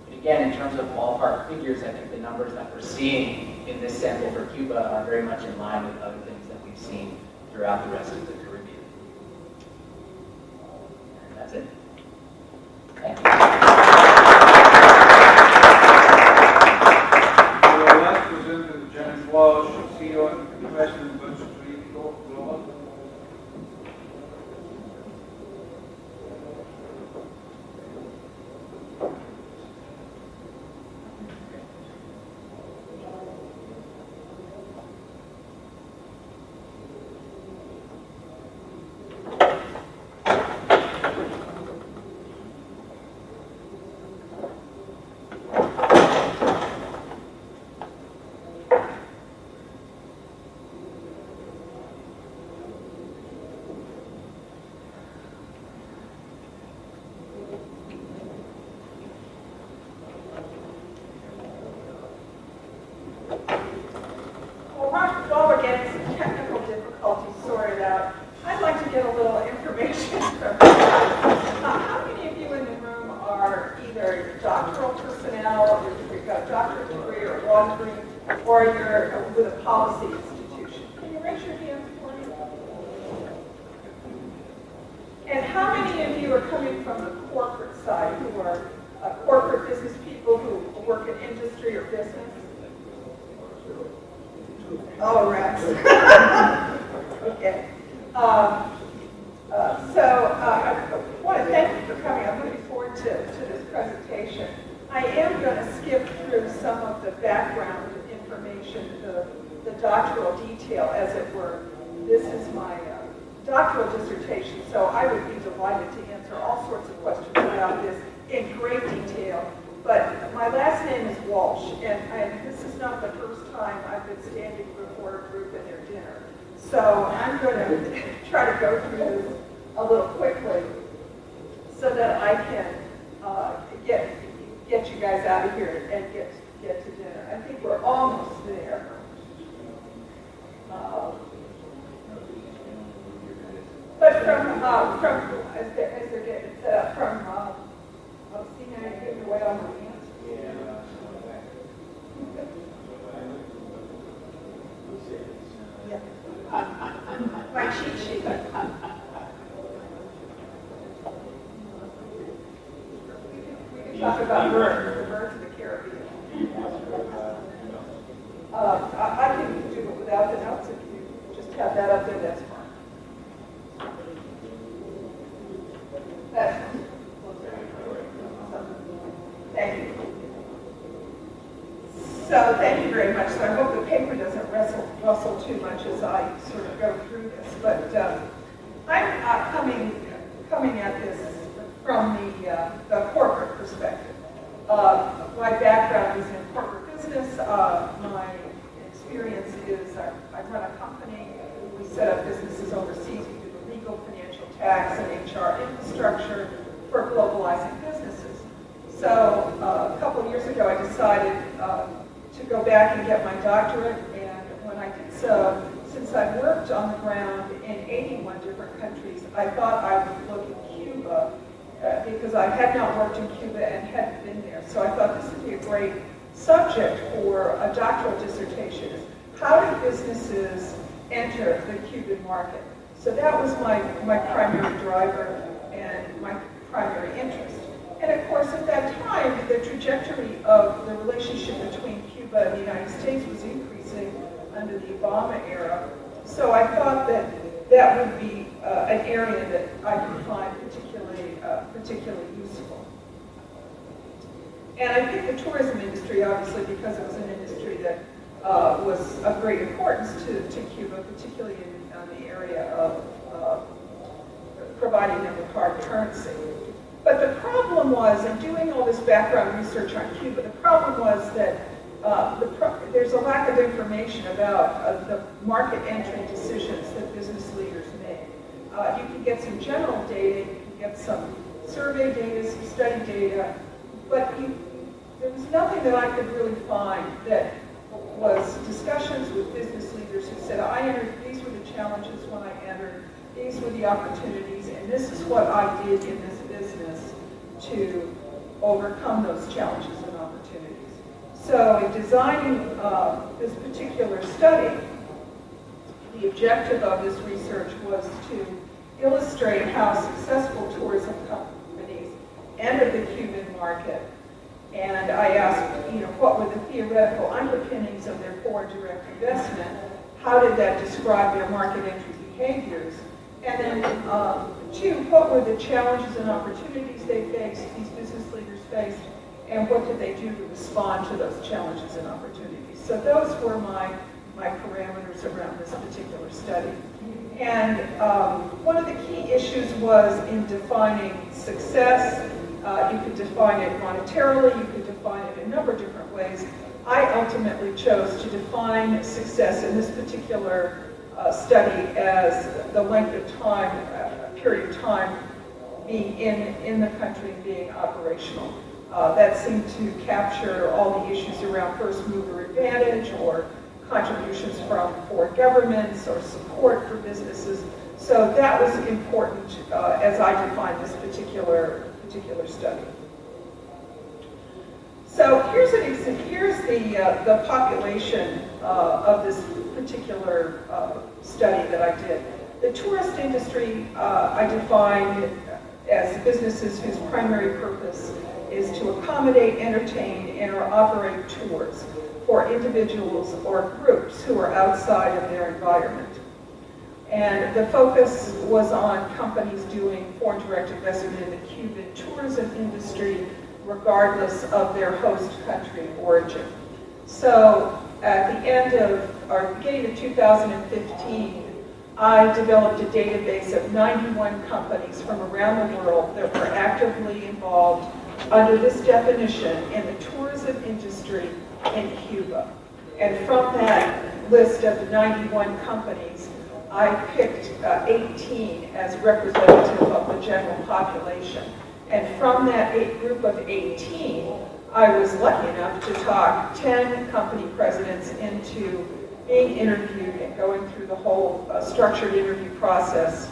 But again, in terms of ballpark figures, I think the numbers that we're seeing in this sample for Cuba are very much in line with other things that we've seen throughout the rest of the Caribbean. And that's it. Thank you. Our last presenter, Janet Walsh, CEO and President of Budget Global. While we're getting some technical difficulties sorted out, I'd like to get a little information from you. How many of you in the room are either doctoral personnel, or you've got a doctorate degree or law degree, or you're with a policy institution? Can you raise your hands for me? And how many of you are coming from the corporate side, who are corporate business people who work in industry or business? Oh, Rex. Okay. I want to thank you for coming. I'm looking forward to this presentation. I am going to skip through some of the background information, the doctoral detail, as it were. This is my doctoral dissertation, so I would be delighted to answer all sorts of questions about this in great detail. But my last name is Walsh, and this is not the first time I've been standing before a group at their dinner. So I'm going to try to go through this a little quickly so that I can get you guys out of here and get to dinner. I think we're almost there. But as they're getting set up from see now you're giving away all my answers. Yeah. My cheat sheet. We can talk about birds, the birds of the Caribbean. I can do it without the notes if you just have that up there, that's fine. That's fine. Thank you. So thank you very much. So I hope the paper doesn't rustle too much as I sort of go through this. But I'm coming at this from the corporate perspective. My background is in corporate business. My experience is I run a company. We set up businesses overseas. We do the legal, financial, tax, and HR infrastructure for globalizing businesses. So a couple of years ago, I decided to go back and get my doctorate. And when I did so, since I've worked on the ground in 81 different countries, I thought I would look at Cuba because I had not worked in Cuba and hadn't been there. So I thought this would be a great subject for a doctoral dissertation, is how do businesses enter the Cuban market? So that was my primary driver and my primary interest. And of course, at that time, the trajectory of the relationship between Cuba and the United States was increasing under the Obama era. So I thought that that would be an area that I could find particularly useful. And I picked the tourism industry, obviously, because it was an industry that was of great importance to Cuba, particularly in the area of providing them with hard currency. But the problem was, in doing all this background research on Cuba, the problem was that there's a lack of information about the market entry decisions that business leaders make. You can get some general data, you can get some survey data, some study data, but there was nothing that I could really find that was discussions with business leaders who said, these were the challenges when I entered, these were the opportunities, and this is what I did in this business to overcome those challenges and opportunities. So in designing this particular study, the objective of this research was to illustrate how successful tourism companies entered the Cuban market. And I asked, what were the theoretical underpinnings of their foreign direct investment? How did that describe their market entry behaviors? And then, two, what were the challenges and opportunities they faced, these business leaders faced, and what did they do to respond to those challenges and opportunities? So those were my parameters around this particular study. And one of the key issues was in defining success. You could define it monetarily, you could define it in a number of different ways. I ultimately chose to define success in this particular study as the length of time, period of time being in the country and being operational. That seemed to capture all the issues around first mover advantage or contributions from foreign governments or support for businesses. So that was important as I defined this particular study. So here's the population of this particular study that I did. The tourist industry I defined as businesses whose primary purpose is to accommodate, entertain, and or operate tours for individuals or groups who are outside of their environment. And the focus was on companies doing foreign direct investment in the Cuban tourism industry, regardless of their host country origin. So at the end of, or beginning of 2015, I developed a database of 91 companies from around the world that were actively involved under this definition in the tourism industry in Cuba. And from that list of 91 companies, I picked 18 as representative of the general population. And from that group of 18, I was lucky enough to talk 10 company presidents into being interviewed and going through the whole structured interview process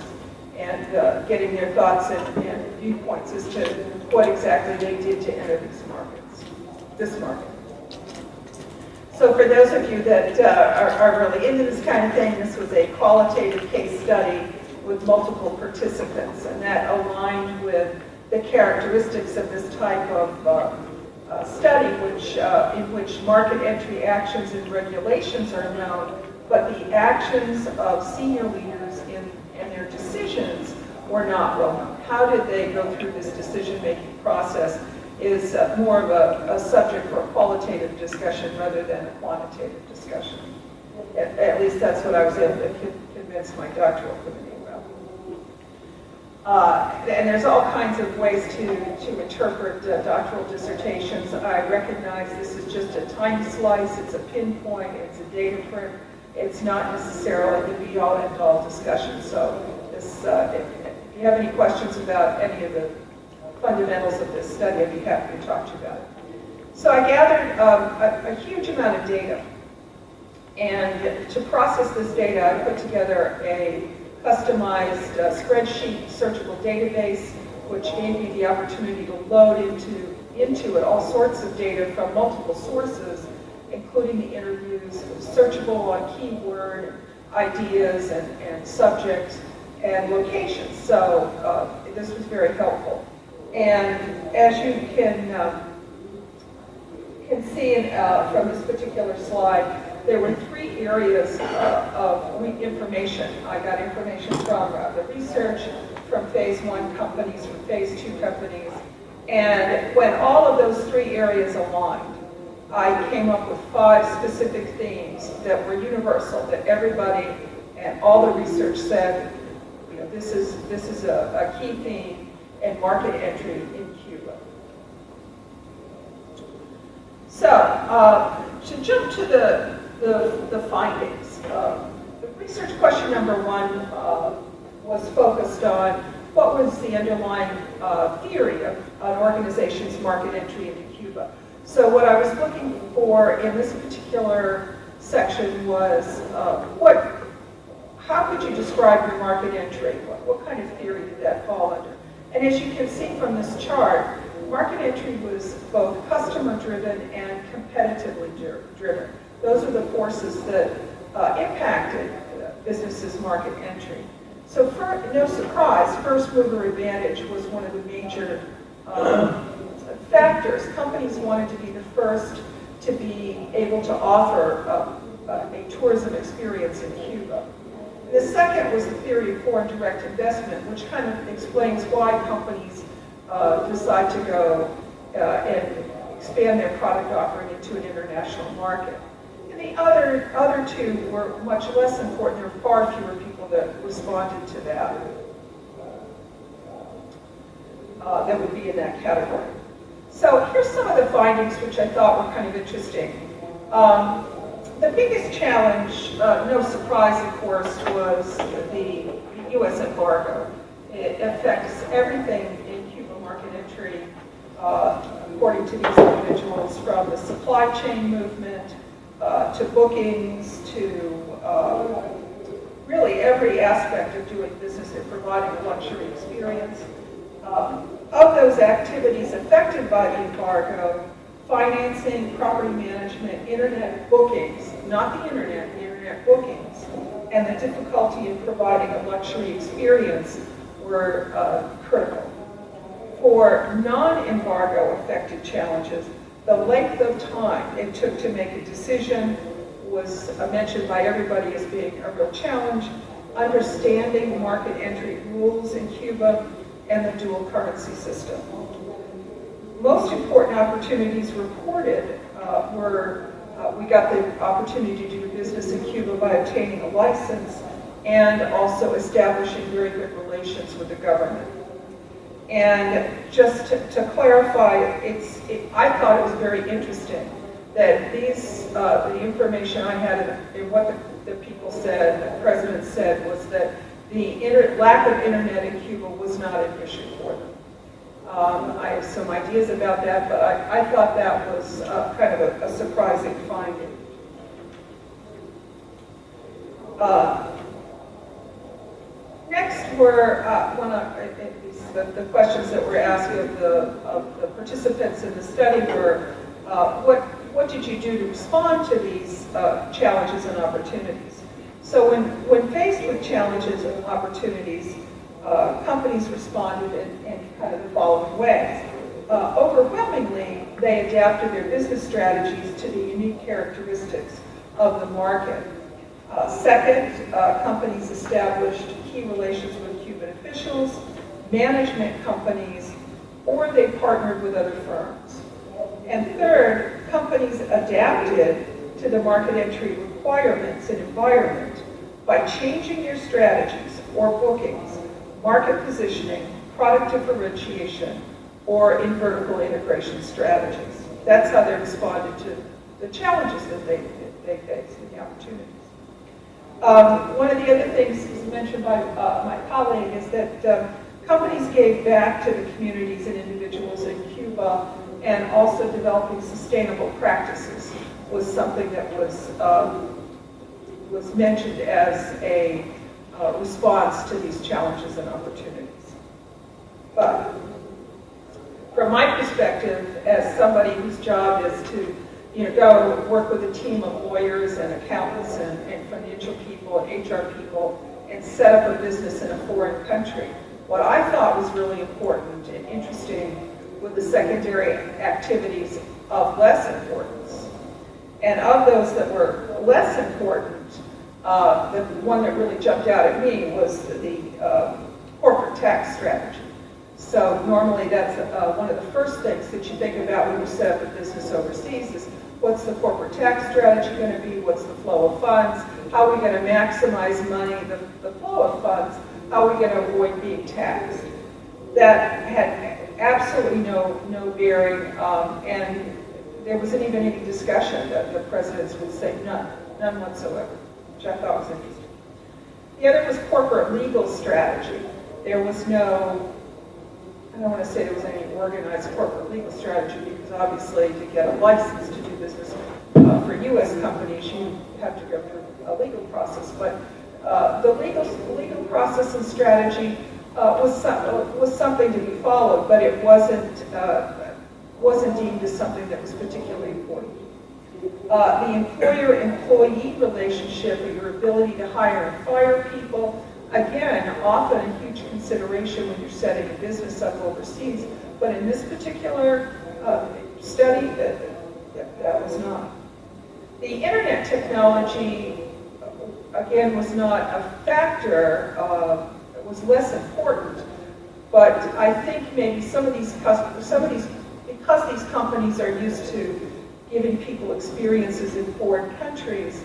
and getting their thoughts and viewpoints as to what exactly they did to enter this market. So for those of you that are really into this kind of thing, this was a qualitative case study with multiple participants, and that aligned with the characteristics of this type of study in which market entry actions and regulations are known, but the actions of senior leaders and their decisions were not well known. How did they go through this decision-making process is more of a subject for a qualitative discussion rather than a quantitative discussion. At least that's what I was able to convince my doctoral committee about. And there's all kinds of ways to interpret doctoral dissertations. I recognize this is just a tiny slice, it's a pinpoint, it's a data print. It's not necessarily the be-all, end-all discussion. So this, if you have any questions about any of the fundamentals of this study, I'd be happy to talk to you about it. So I gathered a huge amount of data. And to process this data, I put together a customized spreadsheet searchable database, which gave me the opportunity to load into it all sorts of data from multiple sources, including the interviews, searchable on keyword, ideas, and subjects, and locations. So this was very helpful. And as you can see from this particular slide, there were 3 areas of information. I got information from the research, from phase 1 companies, from phase 2 companies. And when all of those 3 areas aligned, I came up with 5 specific themes that were universal, that everybody and all the research said, you know, this is a key theme in market entry in Cuba. So, to jump to the findings, the research question number 1 was focused on what was the underlying theory of an organization's market entry into Cuba. So what I was looking for in this particular section was how could you describe your market entry? What kind of theory did that fall under? And as you can see from this chart, market entry was both customer-driven and competitively driven. Those are the forces that impacted businesses' market entry. So no surprise, first mover advantage was one of the major factors. Companies wanted to be the first to be able to offer a tourism experience in Cuba. The second was the theory of foreign direct investment, which kind of explains why companies decide to go and expand their product offering into an international market. And the other 2 were much less important. There were far fewer people that responded to that that would be in that category. So here's some of the findings which I thought were kind of interesting. The biggest challenge, no surprise of course, was the U.S. embargo. It affects everything in Cuba market entry, according to these individuals, from the supply chain movement to bookings to really every aspect of doing business and providing a luxury experience. Of those activities affected by the embargo, financing, property management, internet bookings, not the internet bookings, and the difficulty in providing a luxury experience were critical. For non-embargo affected challenges, the length of time it took to make a decision was mentioned by everybody as being a real challenge. Understanding market entry rules in Cuba and the dual currency system. Most important opportunities reported were we got the opportunity to do business in Cuba by obtaining a license and also establishing very good relations with the government. And just to clarify, I thought it was very interesting that the information I had and what the people said, the president said, was that the lack of internet in Cuba was not an issue for them. I have some ideas about that, but I thought that was kind of a surprising finding. Next were the questions that were asked of the participants in the study were, what did you do to respond to these challenges and opportunities? So when faced with challenges and opportunities, companies responded in kind of the following ways. Overwhelmingly, they adapted their business strategies to the unique characteristics of the market. Second, companies established key relations with Cuban officials, management companies, or they partnered with other firms. And third, companies adapted to the market entry requirements and environment by changing their strategies or bookings, market positioning, product differentiation, or in vertical integration strategies. That's how they responded to the challenges that they faced and the opportunities. One of the other things mentioned by my colleague is that companies gave back to the communities and individuals in Cuba, and also developing sustainable practices was something that was mentioned as a response to these challenges and opportunities. But from my perspective, as somebody whose job is to go work with a team of lawyers and accountants and financial people and HR people and set up a business in a foreign country, what I thought was really important and interesting were the secondary activities of less importance. And of those that were less important, the one that really jumped out at me was the corporate tax strategy. So normally that's one of the first things that you think about when you set up a business overseas is what's the corporate tax strategy going to be, what's the flow of funds, how are we going to maximize money, the flow of funds, how are we going to avoid being taxed. That had absolutely no bearing, and there wasn't even any discussion that the presidents would say none whatsoever, which I thought was interesting. The other was corporate legal strategy. There was no, I don't want to say there was any organized corporate legal strategy, because obviously to get a license to do business for U.S. companies, you have to go through a legal process. But the legal process and strategy was something to be followed, but it wasn't deemed as something that was particularly important. The employer-employee relationship, or your ability to hire and fire people, again, often a huge consideration when you're setting a business up overseas, but in this particular study, that was not. The internet technology, again, was not a factor, was less important, but I think maybe because these companies are used to giving people experiences in foreign countries,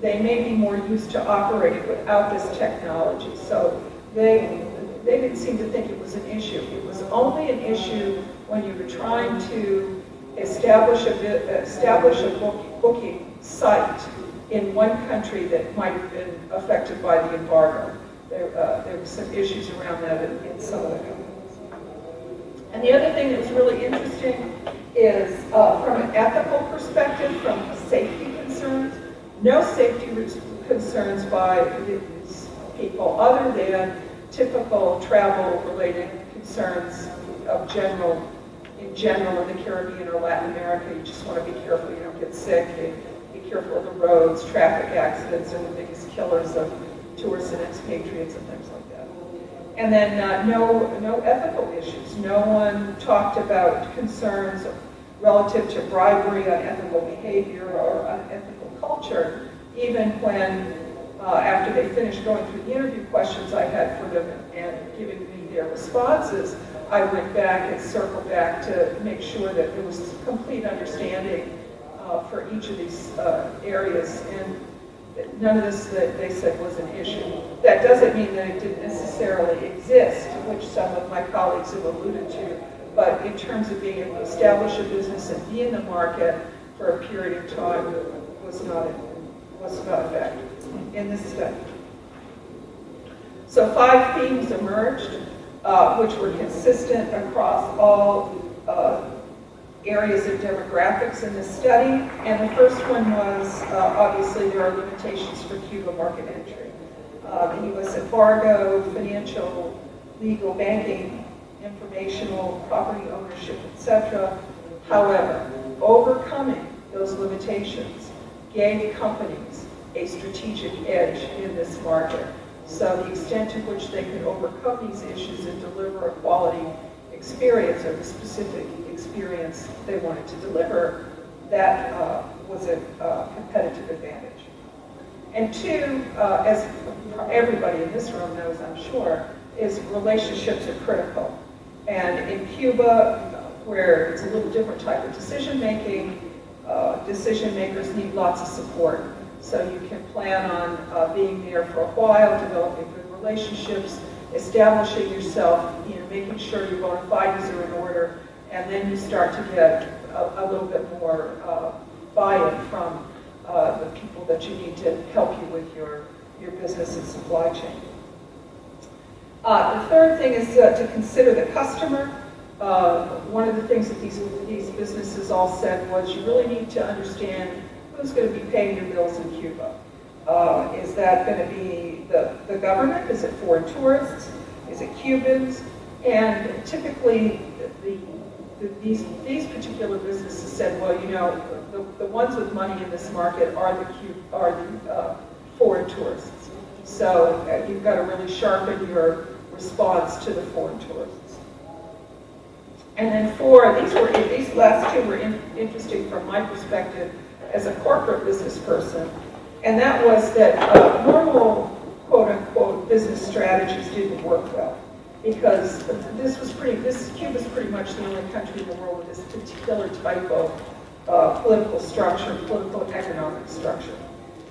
they may be more used to operating without this technology. So they didn't seem to think it was an issue. It was only an issue when you were trying to establish a booking site in one country that might have been affected by the embargo. There were some issues around that in some of the companies. And the other thing that was really interesting is from an ethical perspective, from safety concerns, no safety concerns by these people other than typical travel-related concerns in general in the Caribbean or Latin America. You just want to be careful you don't get sick. Be careful of the roads. Traffic accidents are the biggest killers of tourists and expatriates and things like that. And then no ethical issues. No one talked about concerns relative to bribery, unethical behavior, or unethical culture, even when, after they finished going through the interview questions I had for them and giving me their responses, I went back and circled back to make sure that there was complete understanding for each of these areas, and none of this that they said was an issue. That doesn't mean that it didn't necessarily exist, which some of my colleagues have alluded to, but in terms of being able to establish a business and be in the market for a period of time was not a factor in this study. So 5 themes emerged, which were consistent across all areas of demographics in this study. And the first one was, obviously, there are limitations for Cuba market entry. The U.S. embargo, financial, legal, banking, informational, property ownership, etc. However, overcoming those limitations gave companies a strategic edge in this market. So the extent to which they could overcome these issues and deliver a quality experience or the specific experience they wanted to deliver, that was a competitive advantage. And two, as everybody in this room knows, I'm sure, is relationships are critical. And in Cuba, where it's a little different type of decision making, decision makers need lots of support. So you can plan on being there for a while, developing good relationships, establishing yourself, making sure your bona fides are in order, and then you start to get a little bit more buy-in from the people that you need to help you with your business and supply chain. The third thing is to consider the customer. One of the things that these businesses all said was you really need to understand who's going to be paying your bills in Cuba. Is that going to be the government? Is it foreign tourists? Is it Cubans? And typically, these particular businesses said, well, the ones with money in this market are the foreign tourists. So you've got to really sharpen your response to the foreign tourists. And then these last two were interesting from my perspective as a corporate business person, and that was that normal quote-unquote business strategies didn't work well, because Cuba's pretty much the only country in the world with this particular type of political structure, political and economic structure.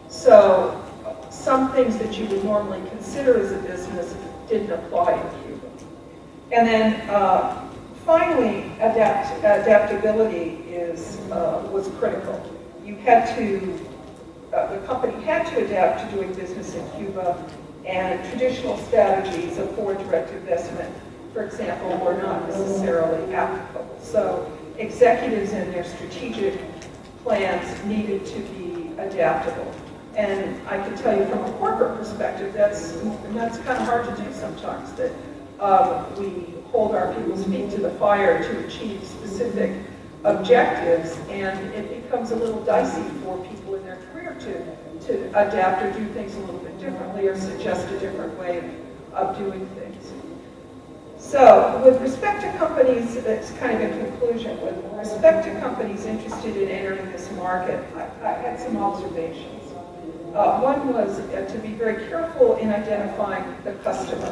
So some things that you would normally consider as a business didn't apply in Cuba. And then finally, adaptability was critical. The company had to adapt to doing business in Cuba, and traditional strategies of foreign direct investment, for example, were not necessarily applicable. So executives and their strategic plans needed to be adaptable. And I can tell you from a corporate perspective, that's kind of hard to do sometimes, that we hold our people's feet to the fire to achieve specific objectives, and it becomes a little dicey for people in their career to adapt or do things a little bit differently or suggest a different way of doing things. So with respect to companies, it's kind of in conclusion, with respect to companies interested in entering this market, I had some observations. One was to be very careful in identifying the customer.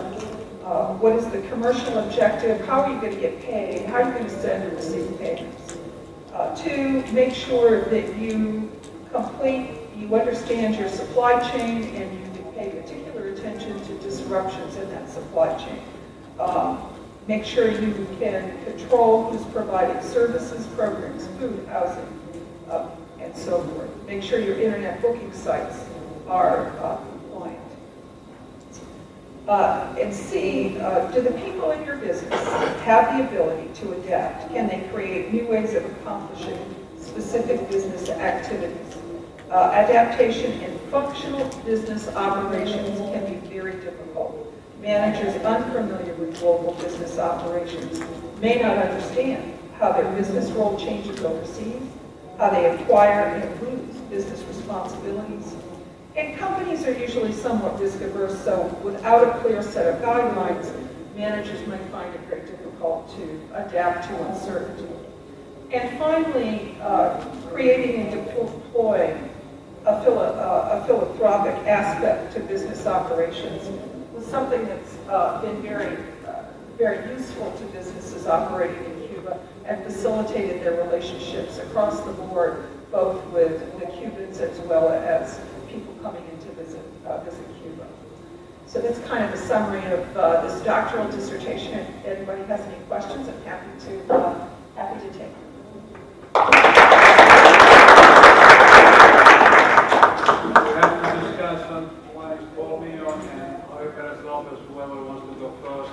What is the commercial objective? How are you going to get paid? How are you going to send and receive payments? Two, make sure that you understand your supply chain and you pay particular attention to disruptions in that supply chain. Make sure you can control who's providing services, programs, food, housing, and so forth. Make sure your internet booking sites are compliant. And C, do the people in your business have the ability to adapt? Can they create new ways of accomplishing specific business activities? Adaptation in functional business operations can be very difficult. Managers unfamiliar with global business operations may not understand how their business role changes overseas, how they acquire and lose business responsibilities. And companies are usually somewhat risk averse, so without a clear set of guidelines, managers might find it very difficult to adapt to uncertainty. And finally, creating and deploying a philanthropic aspect to business operations was something that's been very useful to businesses operating in Cuba and facilitated their relationships across the board, both with the Cubans as well as people coming in to visit Cuba. So that's kind of a summary of this doctoral dissertation. If anybody has any questions, I'm happy to take them. We have to discuss on one is Paul Millon and Jorge Perez Lopez, whoever wants to go first.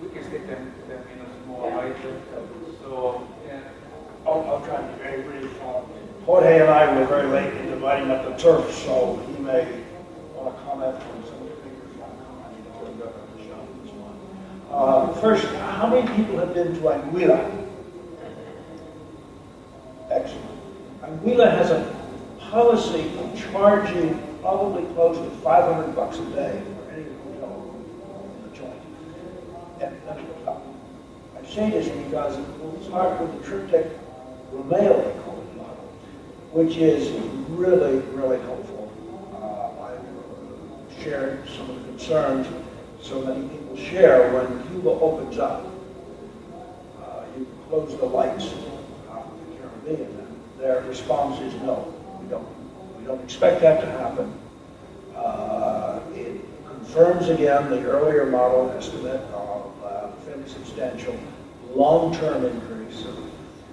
We can stay 10 minutes more later. So, yeah. I'll try to be very brief. Jorge and I were very late in dividing up the turf, so he may want to comment on some of the figures right now. I need to hold up at the shop this one. First, how many people have been to Anguilla? Excellent. Anguilla has a policy of charge you probably close to $500 a day for any hotel in the joint. And I say this because we'll start with the triptych Romeo, they call it, model, which is really, really helpful. I've shared some of the concerns so many people share when Cuba opens up. You close the lights out in the Caribbean, and their response is no, we don't expect that to happen. It confirms again the earlier model estimate of fairly substantial long-term increase of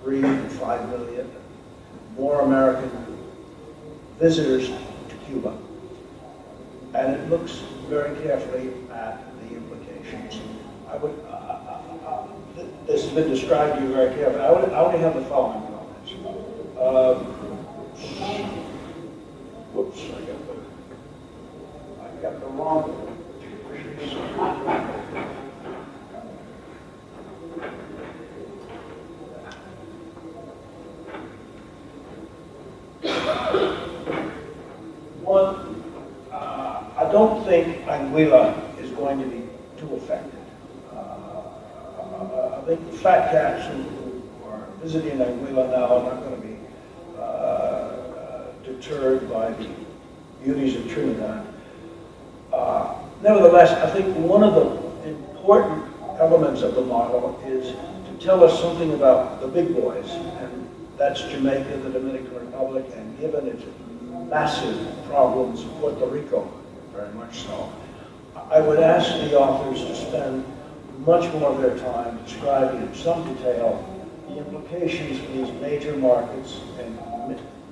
3 to 5 million more American visitors to Cuba. And it looks very carefully at the implications. I would, this has been described to you very carefully. I only have the following comments. Whoops, I got the wrong. One, I don't think Anguilla is going to be too affected. I think the fat cats who are visiting Anguilla now are not going to be deterred by the beauties of Trinidad. Nevertheless, I think one of the important elements of the model is to tell us something about the big boys, and that's Jamaica, the Dominican Republic, and given its massive problems, Puerto Rico, very much so. I would ask the authors to spend much more of their time describing in some detail the implications for these major markets and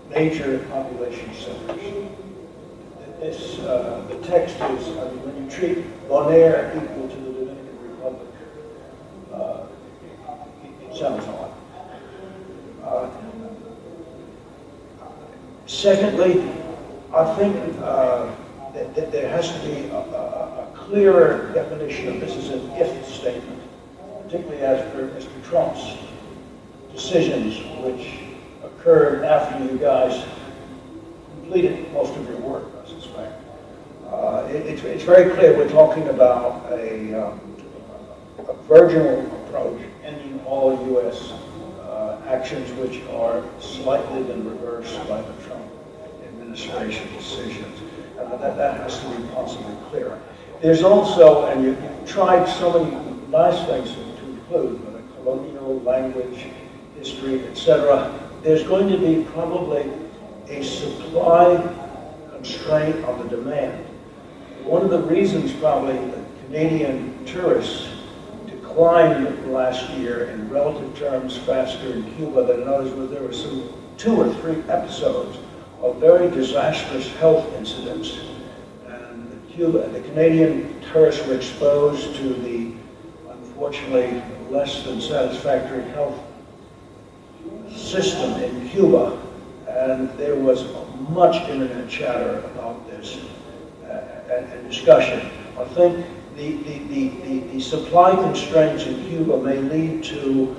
major population centers. The text is, I mean, when you treat Bonaire equal to the Dominican Republic, it sounds odd. Secondly, I think that there has to be a clearer definition of this as an if statement, particularly as for Mr. Trump's decisions, which occurred after you guys completed most of your work, I suspect. It's very clear we're talking about a virginal approach, ending all U.S. Actions which are slightly been reversed by the Trump administration decisions. And that has to be possibly clearer. There's also, and you've tried so many nice things to include, but a colonial language, history, etc. There's going to be probably a supply constraint on the demand. One of the reasons probably that Canadian tourists declined last year in relative terms faster in Cuba than in others was there were some 2 or 3 episodes of very disastrous health incidents. And the Canadian tourists were exposed to the, unfortunately, less than satisfactory health system in Cuba. And there was much internet chatter about this and discussion. I think the supply constraints in Cuba may lead to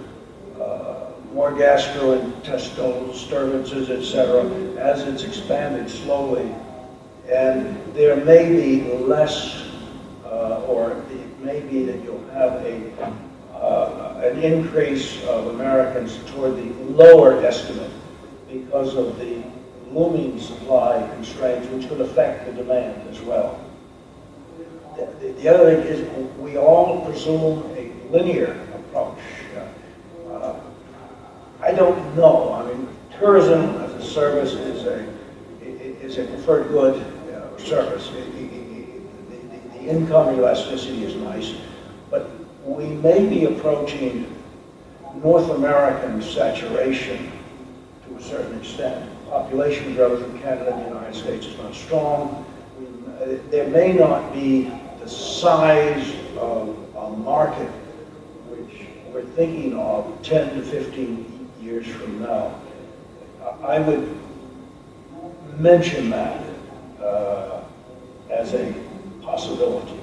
more gastrointestinal disturbances, etc., as it's expanded slowly. And there may be less, or it may be that you'll have an increase of Americans toward the lower estimate because of the looming supply constraints, which could affect the demand as well. The other thing is we all presume a linear approach. I don't know. I mean, tourism as a service is a preferred good service. The income elasticity is nice, but we may be approaching North American saturation to a certain extent. Population growth in Canada and the United States is not strong. There may not be the size of a market which we're thinking of 10 to 15 years from now. I would mention that as a possibility.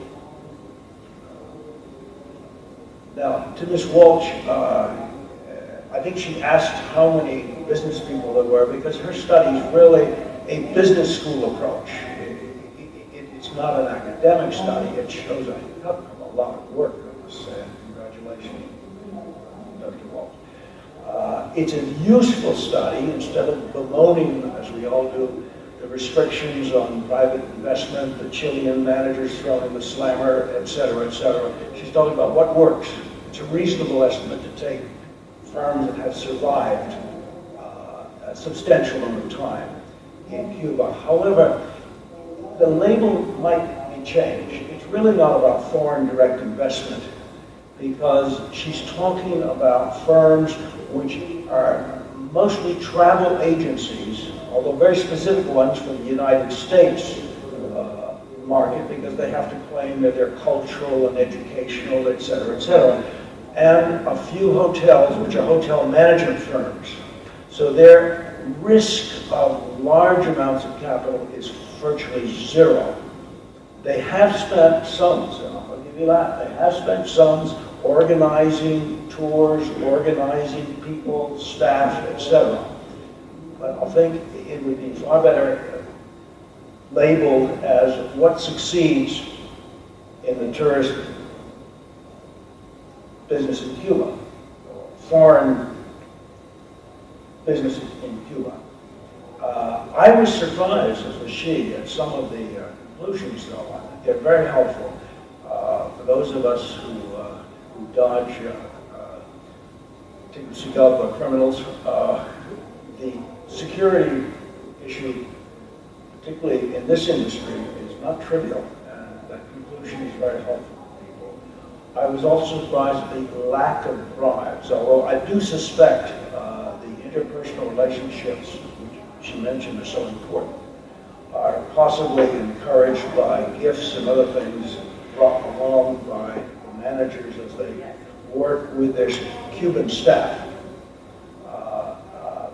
Now, to Ms. Walsh, I think she asked how many business people there were, because her studies really a business school approach. It's not an academic study. It shows a lot of work, I must say. Congratulations, Dr. Walt. It's a useful study. Instead of bemoaning, as we all do, the restrictions on private investment, the Chilean managers throwing the slammer, et cetera, et cetera. She's talking about what works. It's a reasonable estimate to take firms that have survived a substantial amount of time in Cuba. However, the label might be changed. It's really not about foreign direct investment, because she's talking about firms which are mostly travel agencies, although very specific ones for the United States market, because they have to claim that they're cultural and educational, et cetera, and a few hotels, which are hotel management firms. So their risk of large amounts of capital is virtually zero. They have spent sums, and I'll give you that, they have spent sums organizing tours, organizing people, staff, etc. But I think it would be far better labeled as what succeeds in the tourist business in Cuba, foreign businesses in Cuba. I was surprised, as was she, at some of the conclusions, though. They're very helpful for those of us who dodge Tegucigalpa criminals. The security issue, particularly in this industry, is not trivial, and that conclusion is very helpful to people. I was also surprised at the lack of bribes, although I do suspect the interpersonal relationships, which she mentioned are so important, are possibly encouraged by gifts and other things brought along by the managers as they work with their Cuban staff.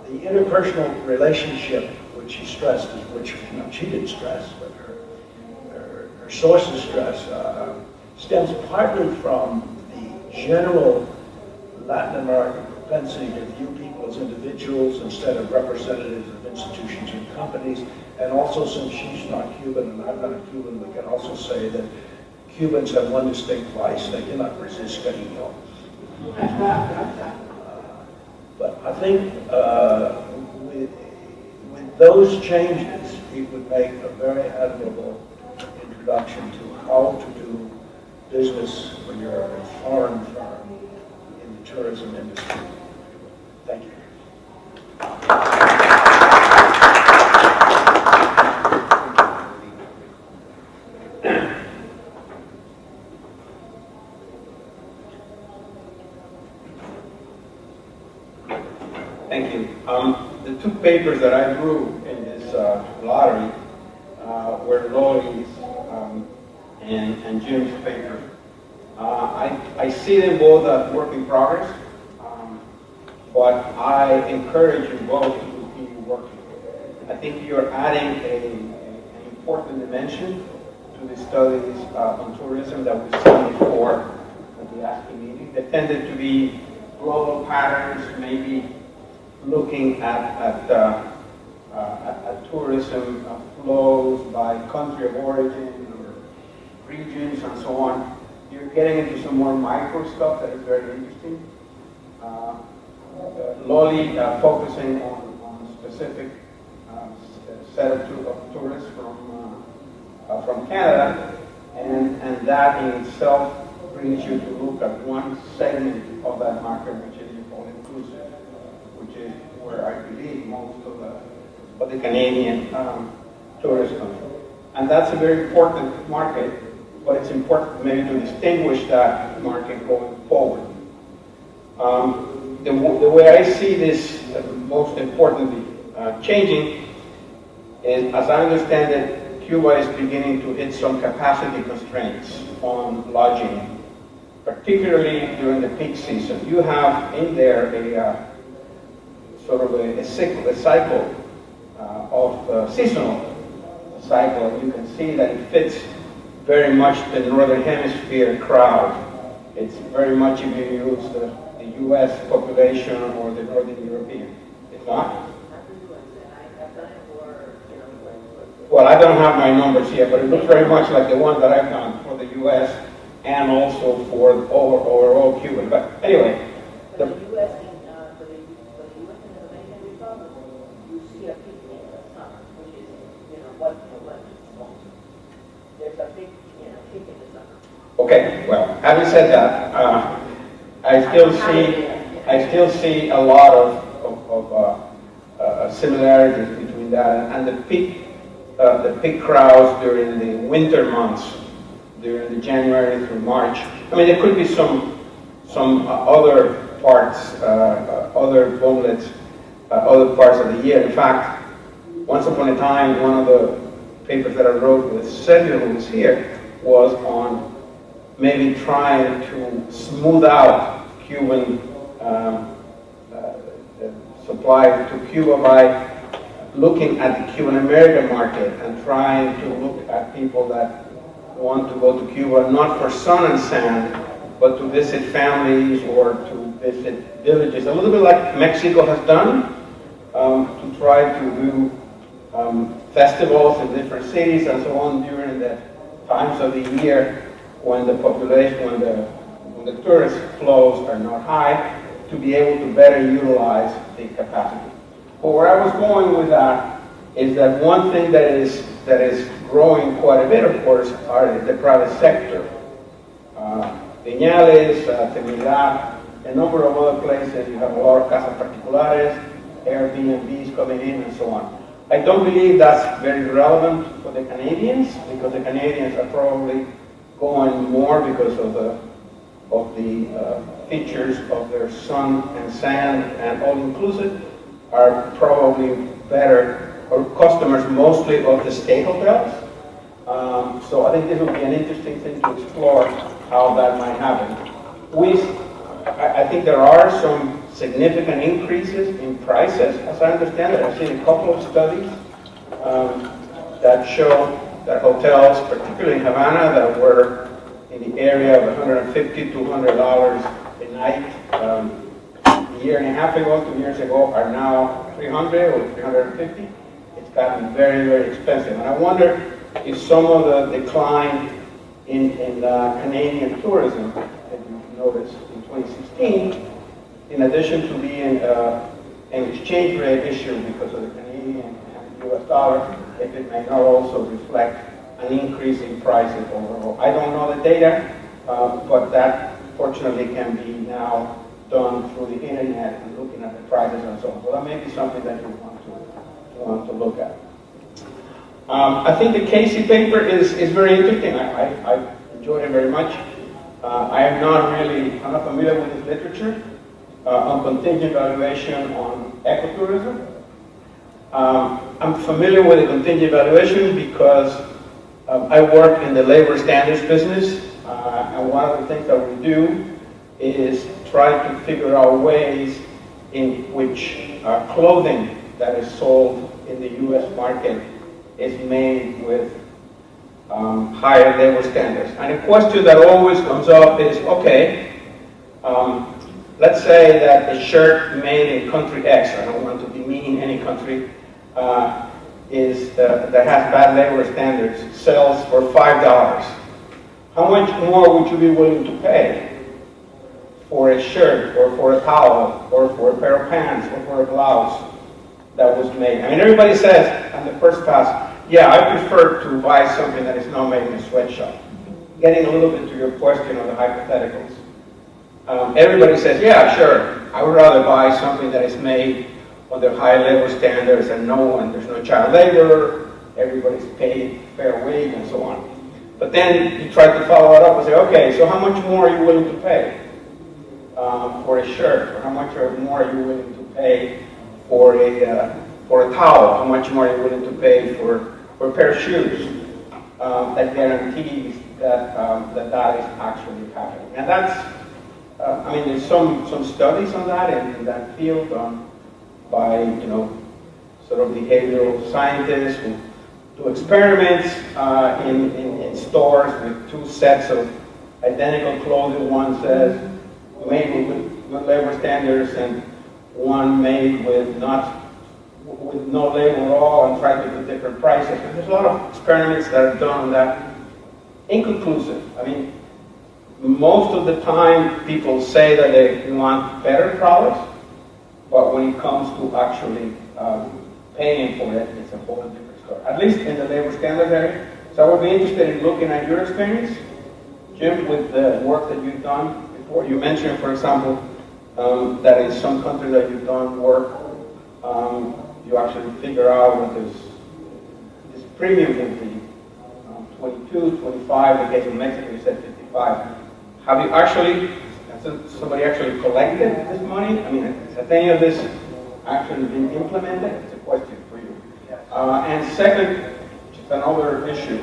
The interpersonal relationship, which she stressed, which she didn't stress, but her sources stress, stems partly from the general Latin American propensity to view people as individuals instead of representatives of institutions and companies. And also, since she's not Cuban and I'm not Cuban, we can also say that Cubans have one distinct vice: they cannot resist getting ill. But I think with those changes, it would make a very admirable introduction to how to do business when you're a foreign firm in the tourism industry. Thank you. Thank you. The two papers that I drew in this lottery were Lori's and Jim's paper. I see them both as work in progress, but I encourage you both to continue working. I think you're adding an important dimension to the studies on tourism that we've seen before at the ASCE meeting. They tended to be global patterns, maybe looking at tourism flows by country of origin or regions and so on. You're getting into some more micro stuff that is very interesting. Loli focusing on specific set of tourists from Canada, and that in itself brings you to look at one segment of that market, which is all-inclusive, which is where I believe most of the Canadian tourists come from. And that's a very important market, but it's important maybe to distinguish that market going forward. The way I see this most importantly changing is, as I understand it, Cuba is beginning to hit some capacity constraints on lodging, particularly during the peak season. You have in there a sort of a cycle of seasonal cycle. You can see that it fits very much the Northern Hemisphere crowd. It's very much if you use the U.S. population or the Northern European. It's not? I've done it for, well, I don't have my numbers here, but it looks very much like the one that I've done for the U.S. and also for overall Cuban. But anyway, For the U.S. and for the U.S. and the Dominican Republic, you see a peak in the summer, which is, what there's a big, peak in the summer. okay, well, having said that, I still see a lot of similarities between that and the peak crowds during the winter months, during the January through March. I mean, there could be some other parts, other booklets, other parts of the year. In fact, once upon a time, one of the papers that I wrote with Sergio, who was here, was on maybe trying to smooth out Cuban supply to Cuba by looking at the Cuban American market and trying to look at people that want to go to Cuba not for sun and sand, but to visit families or to visit villages, a little bit like Mexico has done, to try to do festivals in different cities and so on during the times of the year when the population, when the tourist flows are not high, to be able to better utilize the capacity. But where I was going with that is that one thing that is growing quite a bit, of course, are the private sector. Viñales, Trinidad, a number of other places, you have a lot of casas particulares, Airbnbs coming in and so on. I don't believe that's very relevant for the Canadians, because the Canadians are probably going more because of the features of their sun and sand and all-inclusive are probably better, or customers mostly of the state hotels. So I think this will be an interesting thing to explore how that might happen. I think there are some significant increases in prices, as I understand it. I've seen a couple of studies that show that hotels, particularly in Havana, that were in the area of $150 to $200 a night a year and a half ago, 2 years ago, are now $300 or $350. It's gotten very, very expensive. And I wonder if some of the decline in Canadian tourism that you noticed in 2016, in addition to being an exchange rate issue because of the Canadian and US dollar, if it may not also reflect an increase in prices overall. I don't know the data, but that fortunately can be now done through the internet and looking at the prices and so on. So that may be something that you want to look at. I think the Casey paper is very interesting. I enjoyed it very much. I'm not familiar with this literature on contingent valuation on ecotourism. I'm familiar with the contingent valuation because I work in the labor standards business, and one of the things that we do is try to figure out ways in which clothing that is sold in the U.S. market is made with higher labor standards. And a question that always comes up is, okay, let's say that a shirt made in country X, I don't want to demean any country, that has bad labor standards, sells for $5. How much more would you be willing to pay for a shirt or for a towel or for a pair of pants or for a blouse that was made? I mean, everybody says on the first pass, yeah, I prefer to buy something that is not made in a sweatshop. Getting a little bit to your question on the hypotheticals. Everybody says, yeah, sure, I would rather buy something that is made under high labor standards and there's no child labor, everybody's paid fair wage and so on. But then you try to follow it up and say, okay, so how much more are you willing to pay for a shirt? Or how much more are you willing to pay for a towel? How much more are you willing to pay for a pair of shoes that guarantees that is actually happening? And that's, there's some studies on that in that field by, sort of behavioral scientists who do experiments in stores with two sets of identical clothing. One says made with good labor standards and one made with not with no label at all and try to do different prices. And there's a lot of experiments that are done on that. Inconclusive. I mean, most of the time people say that they want better products, but when it comes to actually paying for it, it's a whole different story. At least in the labor standards area. So I would be interested in looking at your experience, Jim, with the work that you've done before. You mentioned, for example, that in some countries that you've done work, you actually figure out what this premium would be. 22, 25, in the case of Mexico, you said 55. Have you actually, has somebody actually collected this money? I mean, has any of this actually been implemented? It's a question for you. And second, just another issue,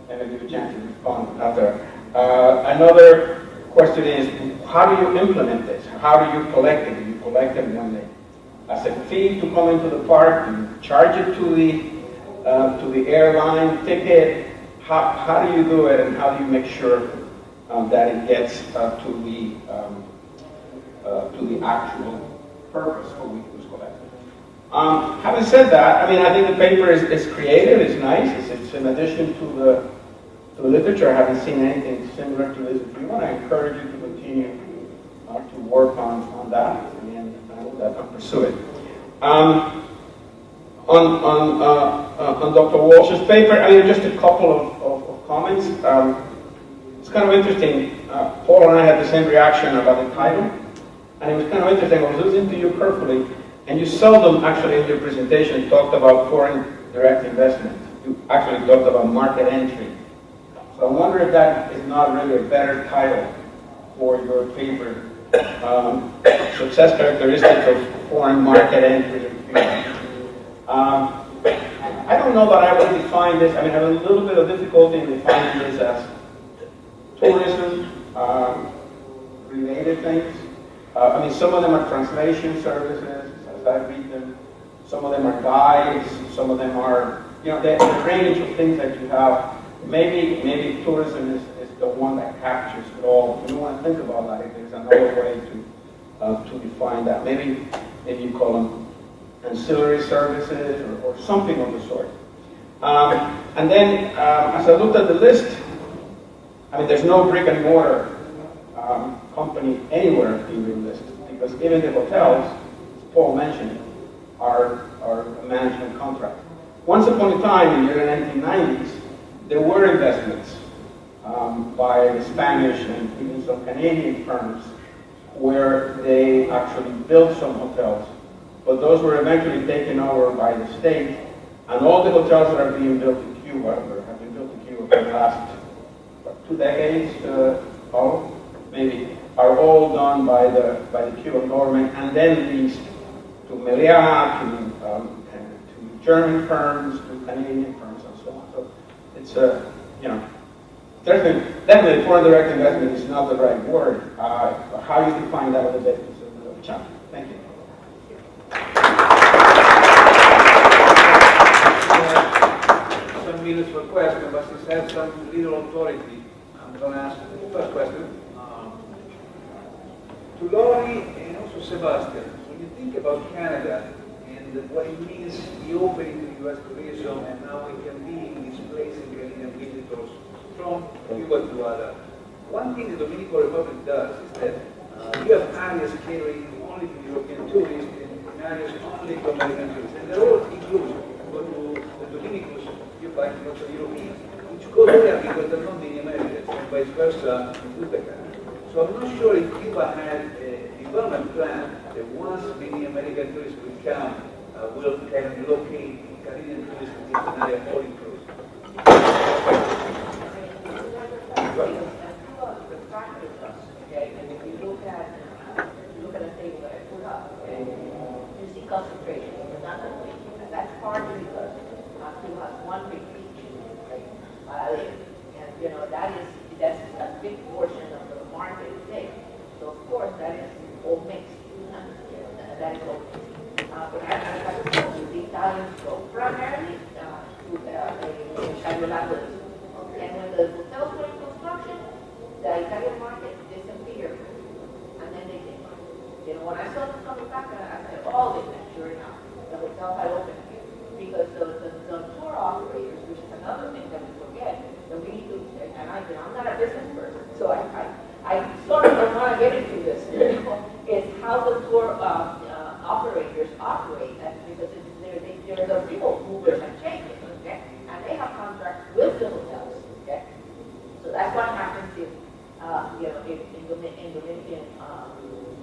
and I'll give you a chance to respond after. Another question is, how do you implement this? How do you collect it? Do you collect it when they, as a fee to come into the park? Do you charge it to the airline ticket? How do you do it, and how do you make sure that it gets to the actual purpose for which it was collected? Having said that, I mean, I think the paper is creative, it's nice, it's in addition to the literature. I haven't seen anything similar to this. If you want, I encourage you to continue to work on that and pursue it. On Dr. Walsh's paper, I mean, just a couple of comments. It's kind of interesting. Paul and I had the same reaction about the title, and it was kind of interesting. I was listening to you carefully, and you seldom actually in your presentation talked about foreign direct investment. You actually talked about market entry. So I wonder if that is not really a better title for your paper. Success characteristics of foreign market entry. I don't know that I would define this. I mean, I have a little bit of difficulty in defining this as tourism related things. I mean, some of them are translation services, as I read them. Some of them are guides. Some of them are, you know, the range of things that you have. Maybe tourism is the one that captures it all. You want to think about that. If there's another way to define that. Maybe you call them ancillary services or something of the sort. And then, as I looked at the list, I mean, there's no brick and mortar company anywhere in your list, because even the hotels, as Paul mentioned, are a management contract. Once upon a time, in the early 1990s, there were investments by the Spanish and even some Canadian firms where they actually built some hotels. But those were eventually taken over by the state, and all the hotels that are being built in Cuba, or have been built in Cuba for the last 2 decades, maybe, are all done by the Cuban government, and then leased to Meliá, to German firms, to Canadian firms, and so on. So it's you know, definitely foreign direct investment is not the right word. How you define that with the basis of the chapter. Thank you. Some minutes for question, but since I have some little authority, I'm going to ask the first question. To Lori and also Sebastian, when you think about Canada and what it means the opening to the U.S. tourism and how it can be displacing Canadian visitors from Cuba to other, one thing the Dominican Republic does is that you have areas catering only to European tourists and areas only to American tourists, and they're all inclusive. Go to the Dominicans, you find lots of Europeans, which go there because they're not the Americans, and vice versa with the Canada. So I'm not sure if Cuba had a development plan that once many American tourists will come, will kind of locate Canadian tourists in this area all inclusive. Okay, and if you look at a table that I put up, okay, you see concentration, but not the way. And that's partly because Cuba has one big beach, right? And you know that's a big portion of the market today. So of course that is all mixed. That is all mixed. But as I told you, the Italians go primarily to Chagolatas. And when the hotels were in construction, the Italian market disappeared. And then they came. You know, when I saw them coming back, I said, oh, they sure enough. The hotel hotels are open here. Because the tour operators, which is another thing that we forget, that we need to, and I'm not a business person, so I sort of don't want to get into this, is how the tour operators operate, because they're the people movers and shakers, okay? And they have contracts with the hotels, okay? So that's what happens in Dominican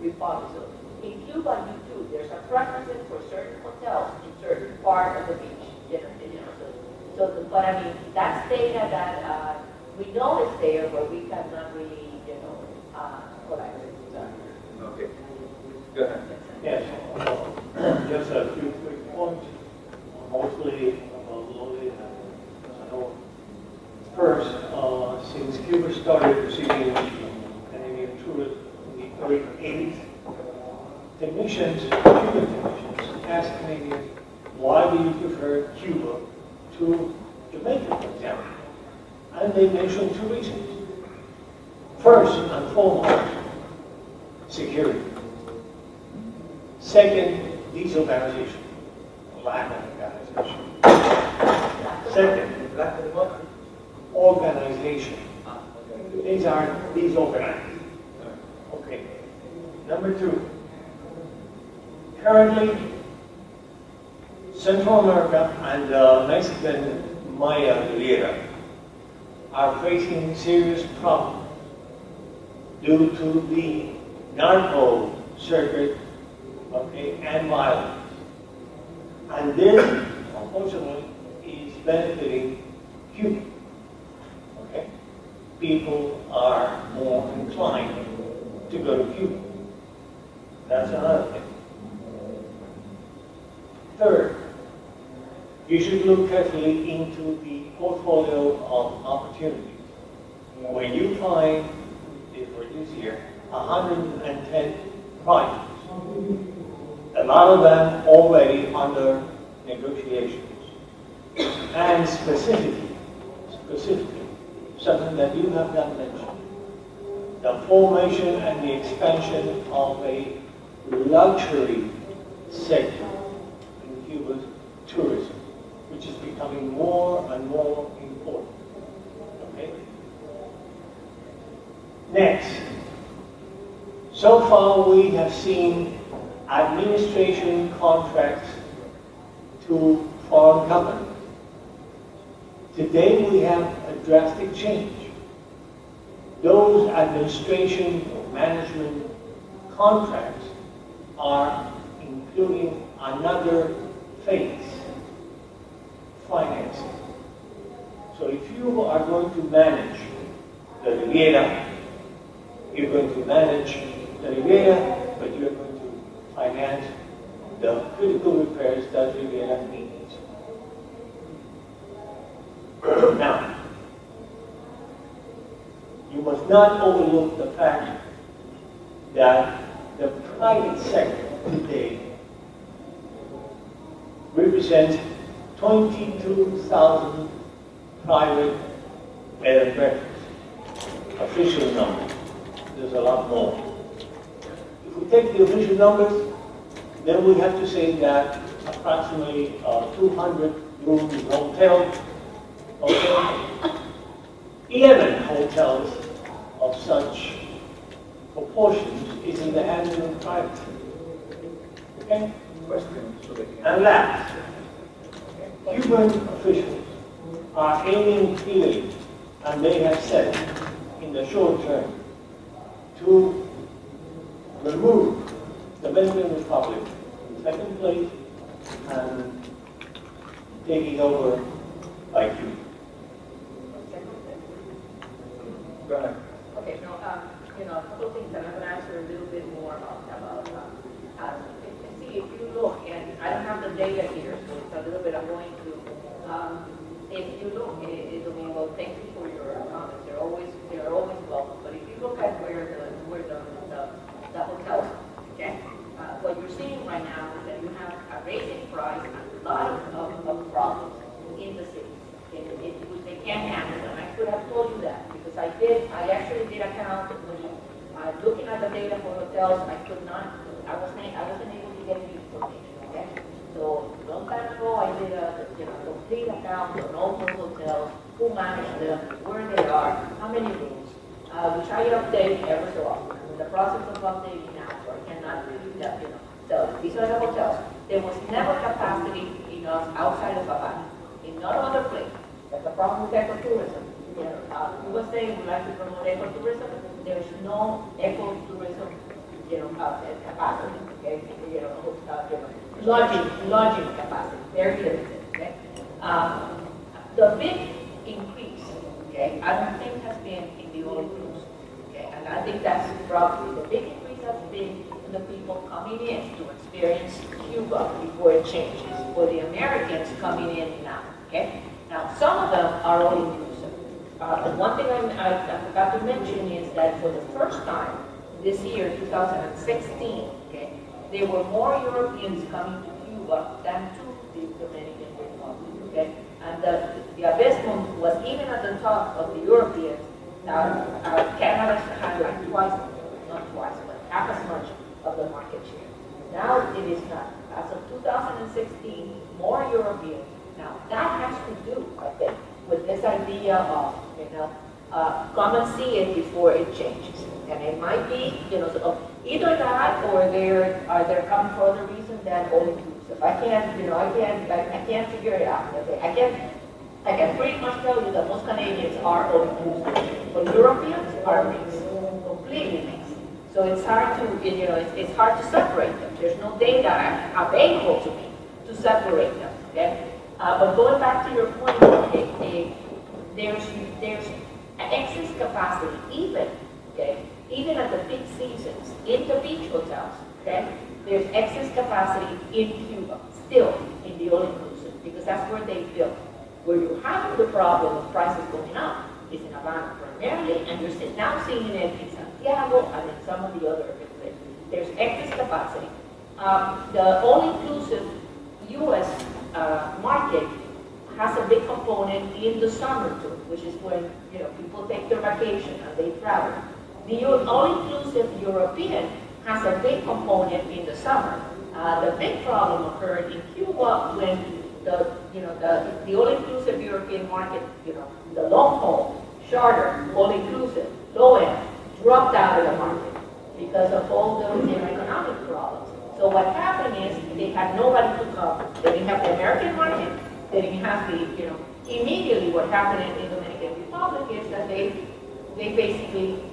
Republic. So in Cuba, you too, there's a preference for certain hotels in certain part of the beach, but I mean, that's data that we know is there, but we cannot really, collect it. Okay. Go ahead. Yes, just a few quick points, mostly about loading and all. First, since Cuba started receiving Canadian tourists in the early 80s, Cuban technicians asked Canadians, why do you prefer Cuba to Jamaica, for example? And they mentioned two reasons. First and foremost, security. Second, disorganization, lack of organization. Second, organization. These are disorganized. Okay. Number two, currently, Central America and Mexican Maya Riviera are facing serious problems due to the narco circuit, okay, and violence. And this, unfortunately, is benefiting Cuba. Okay? People are more inclined to go to Cuba. That's another thing. Third, you should look carefully into the portfolio of opportunities. When you find, for this year, 110 projects, a lot of them already under negotiations. And specifically, something that you have not mentioned, the formation and the expansion of a luxury sector in Cuba's tourism, which is becoming more and more important. Okay? Next, so far we have seen administration contracts to foreign companies. Today we have a drastic change. Those administration or management contracts are including another phase, financing. So if you are going to manage the Riviera, you're going to manage the Riviera, but you're going to finance the critical repairs that Riviera needs. Now, you must not overlook the fact that the private sector today represents 22,000 private bed and breakfasts. Official number. There's a lot more. If we take the official numbers, then we have to say that approximately 200 rooms hotel, 11 hotels of such proportions is in the hands of the private sector. Okay? And last, Cuban officials are aiming clearly, and they have said in the short term, to remove the Dominican Republic in second place and taking over by Cuba. Go ahead. Okay, no, a couple of things that I'm going to answer a little bit more about see, if you look, and I don't have the data here, so it's a little bit, I'm going to, if you look, well, thank you for your comments, they're always welcome, but if you look at where the hotels, okay, what you're seeing right now is that you have a raising price and a lot of problems in the city, which they can't handle, and I could have told you that, because I actually did a count, looking at the data for hotels, I wasn't able to get the information, okay? So So long time ago, I did a complete account on all those hotels, who managed them, where they are, how many rooms, which I update every so often. I'm in the process of updating now, so I cannot really tell, So these are the hotels. There was never capacity enough outside of Havana, in no other place. That's the problem with ecotourism. You were saying we like to promote ecotourism. There's no ecotourism, capacity. Okay, lodging capacity, very limited. Okay, the big increase, okay, I don't think has been in the oil cruise. Okay, and I think that's probably the big increase has been in the people coming in to experience Cuba before it changes, for the Americans coming in now. Okay, now some of them are all inclusive. One thing I forgot to mention is that for the first time this year, 2016, okay, there were more Europeans coming to Cuba than to the Dominican Republic. Okay, and the abysmal was even at the top of the Europeans. Canada had like not twice, but half as much of the market share. Now it is not. As of 2016, more Europeans. Now that has to do, I think, with this idea of, come and see it before it changes. And it might be, so either that or they're coming for other reason than all inclusive. I can't figure it out. Okay? I can pretty much tell you that most Canadians are all inclusive, but Europeans are mixed, completely mixed. So it's hard to, it's hard to separate them. There's no data available to me to separate them. Okay, but going back to your point, there's excess capacity even at the peak seasons in the beach hotels. Okay, there's excess capacity in Cuba still in the all-inclusive because that's where they built. Where you have the problem of prices going up is in Havana primarily, and you're now seeing it in Santiago and in some of the other places. There's excess capacity. The all-inclusive U.S. Market has a big component in the summer too, which is when people take their vacation and they travel. The all-inclusive European has a big component in the summer. The big problem occurred in Cuba when the all-inclusive European market, the long haul, charter, all-inclusive, low-end, dropped out of the market because of all those economic problems. So what happened is they had nobody to come. They didn't have the American market. They didn't have immediately what happened in the Dominican Republic is that they basically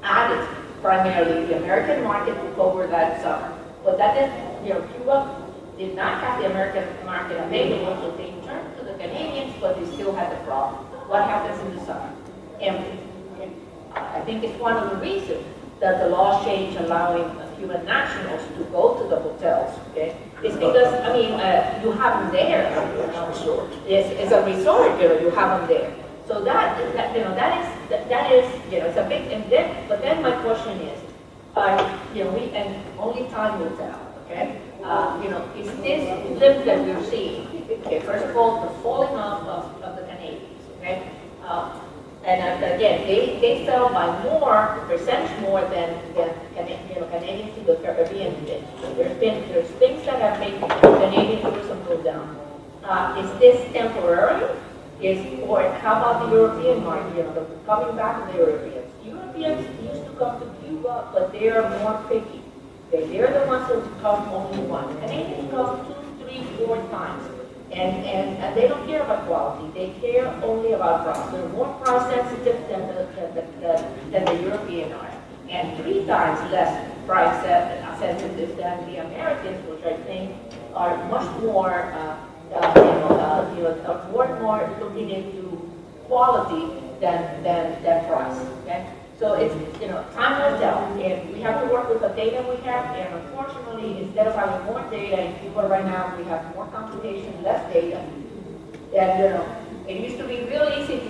added primarily the American market to cover that summer. But that didn't, Cuba did not have the American market available, so they turned to the Canadians, but they still had the problem. What happens in the summer? Empty. I think it's one of the reasons that the law changed allowing Cuban nationals to go to the hotels. Okay, it's because you have them there. It's a resort. You have them there. So that is it's a big. But then my question is, and only time will tell. Okay, is this flip that we're seeing? Okay, first of all, the falling off of the Canadians. Okay. And again, they fell by percentage more than Canadians in the Caribbean did. There's things that have made Canadian tourism go down. Is this temporary? Or how about the European market? Coming back to the Europeans. Europeans used to come to Cuba, but they are more picky. They're the ones that come only once. Canadians come 2, 3, 4 times. And they don't care about quality. They care only about price. They're more price sensitive than the European are. And 3 times less price sensitive than the Americans, which I think are much more, more looking into quality than price. Okay? So it's, time will tell. And we have to work with the data we have. And unfortunately, instead of having more data in Cuba right now, we have more computation, less data. And, it used to be real easy to,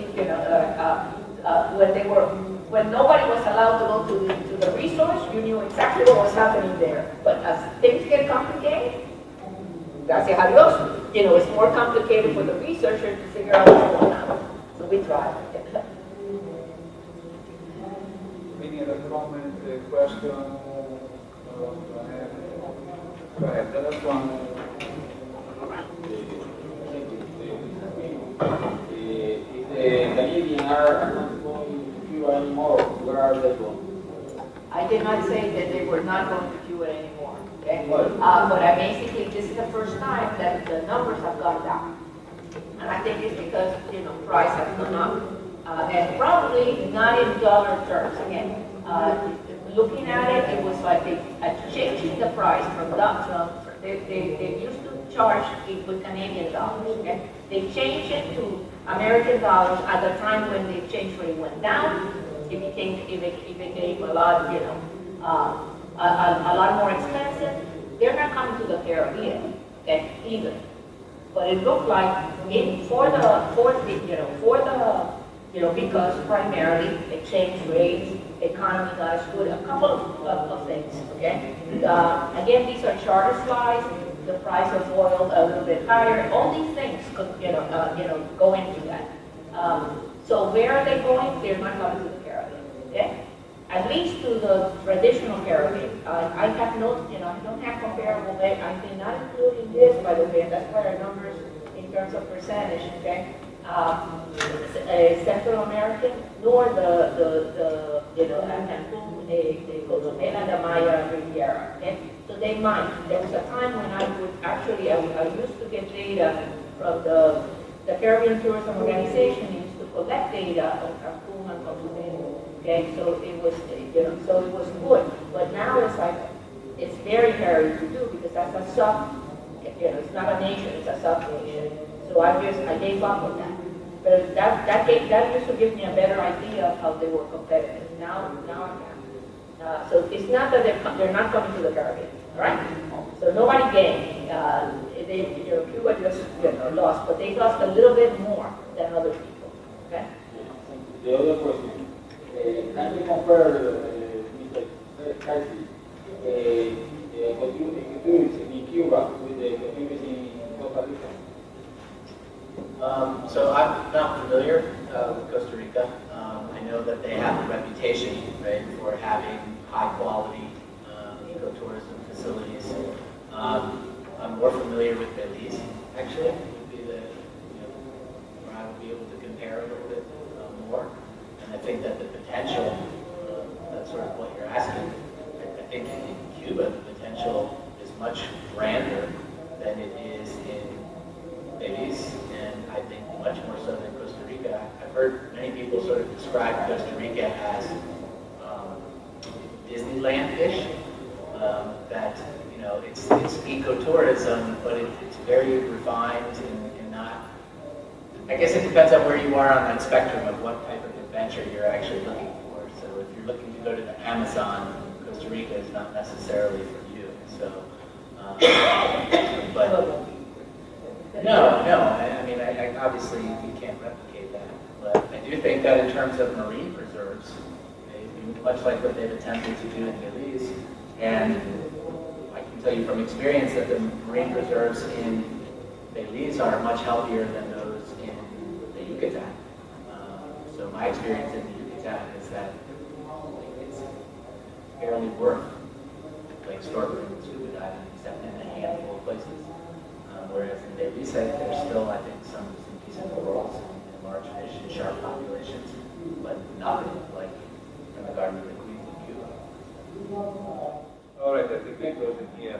when nobody was allowed to go to the resource, you knew exactly what was happening there. But as things get complicated, gracias a Dios, it's more complicated for the researcher to figure out what's going on. So we try. Any other comment, question? Go ahead. Go ahead. That's one. are they going? I did not say that they were not going to do it anymore, okay? But I basically, this is the first time that the numbers have gone down. And I think it's because, price has gone up. And probably not in dollar terms. Again, looking at it, it was like they changing the price from they used to charge it with Canadian dollars, okay? They changed it to American dollars at the time when the exchange rate went down. It became a lot, a lot more expensive. They're not coming to the Caribbean, okay, either. But it looked like because primarily exchange rates, economy got screwed, a couple of things, okay? Again, these are charter slides, the price of oil a little bit higher, all these things could, go into that. So where are they going? They're not coming to the Caribbean, okay? At least to the traditional Caribbean. I have no, I don't have comparable data. I did not include in this, by the way, and that's why our numbers in terms of percentage, okay? Central American, nor the Cancun, the Cozumel, the Maya Riviera, okay? So they might. There was a time when I would actually, I used to get data from the Caribbean Tourism Organization, used to collect data on Cancun and Cozumel. Okay, so it was, so it was good. But now it's like, it's very hard to do because that's a sub, it's not a nation, it's a sub-nation. So I gave up on that. But that used to give me a better idea of how they were competitive. Now I can't. So it's not that they're not coming to the Caribbean, right? So nobody gained. Cuba just lost, but they lost a little bit more than other people. Okay. The other question. Can you compare, Mr. Casey, communities in Cuba with the community in Costa Rica? So I'm not familiar with Costa Rica. I know that they have a reputation, right, for having high-quality ecotourism facilities. I'm more familiar with Belize, actually, would be where I would be able to compare a little bit more. And I think that the potential, that's sort of what you're asking, I think in Cuba the potential is much grander than it is in Belize, and I think much more so than Costa Rica. I've heard many people sort of describe Costa Rica as Disneyland-ish, that it's ecotourism, but it's very refined and not. I guess it depends on where you are on that spectrum of what type of adventure you're actually looking for. So if you're looking to go to the Amazon, Costa Rica is not necessarily for you. So, but no. I mean, I obviously you can't replicate that. But I do think that in terms of marine preserves, much like what they've attempted to do in Belize, and I can tell you from experience that the marine preserves in Belize are much healthier than those in the Yucatan. So my experience in the Yucatan is that it's barely worth like snorkeling and scuba diving, except in a handful of places. Whereas in Belize, there's still, I think, some decent corals and large fish and shark populations, but nothing like in the Garden of the Queen in Cuba. All right, I think we close it here.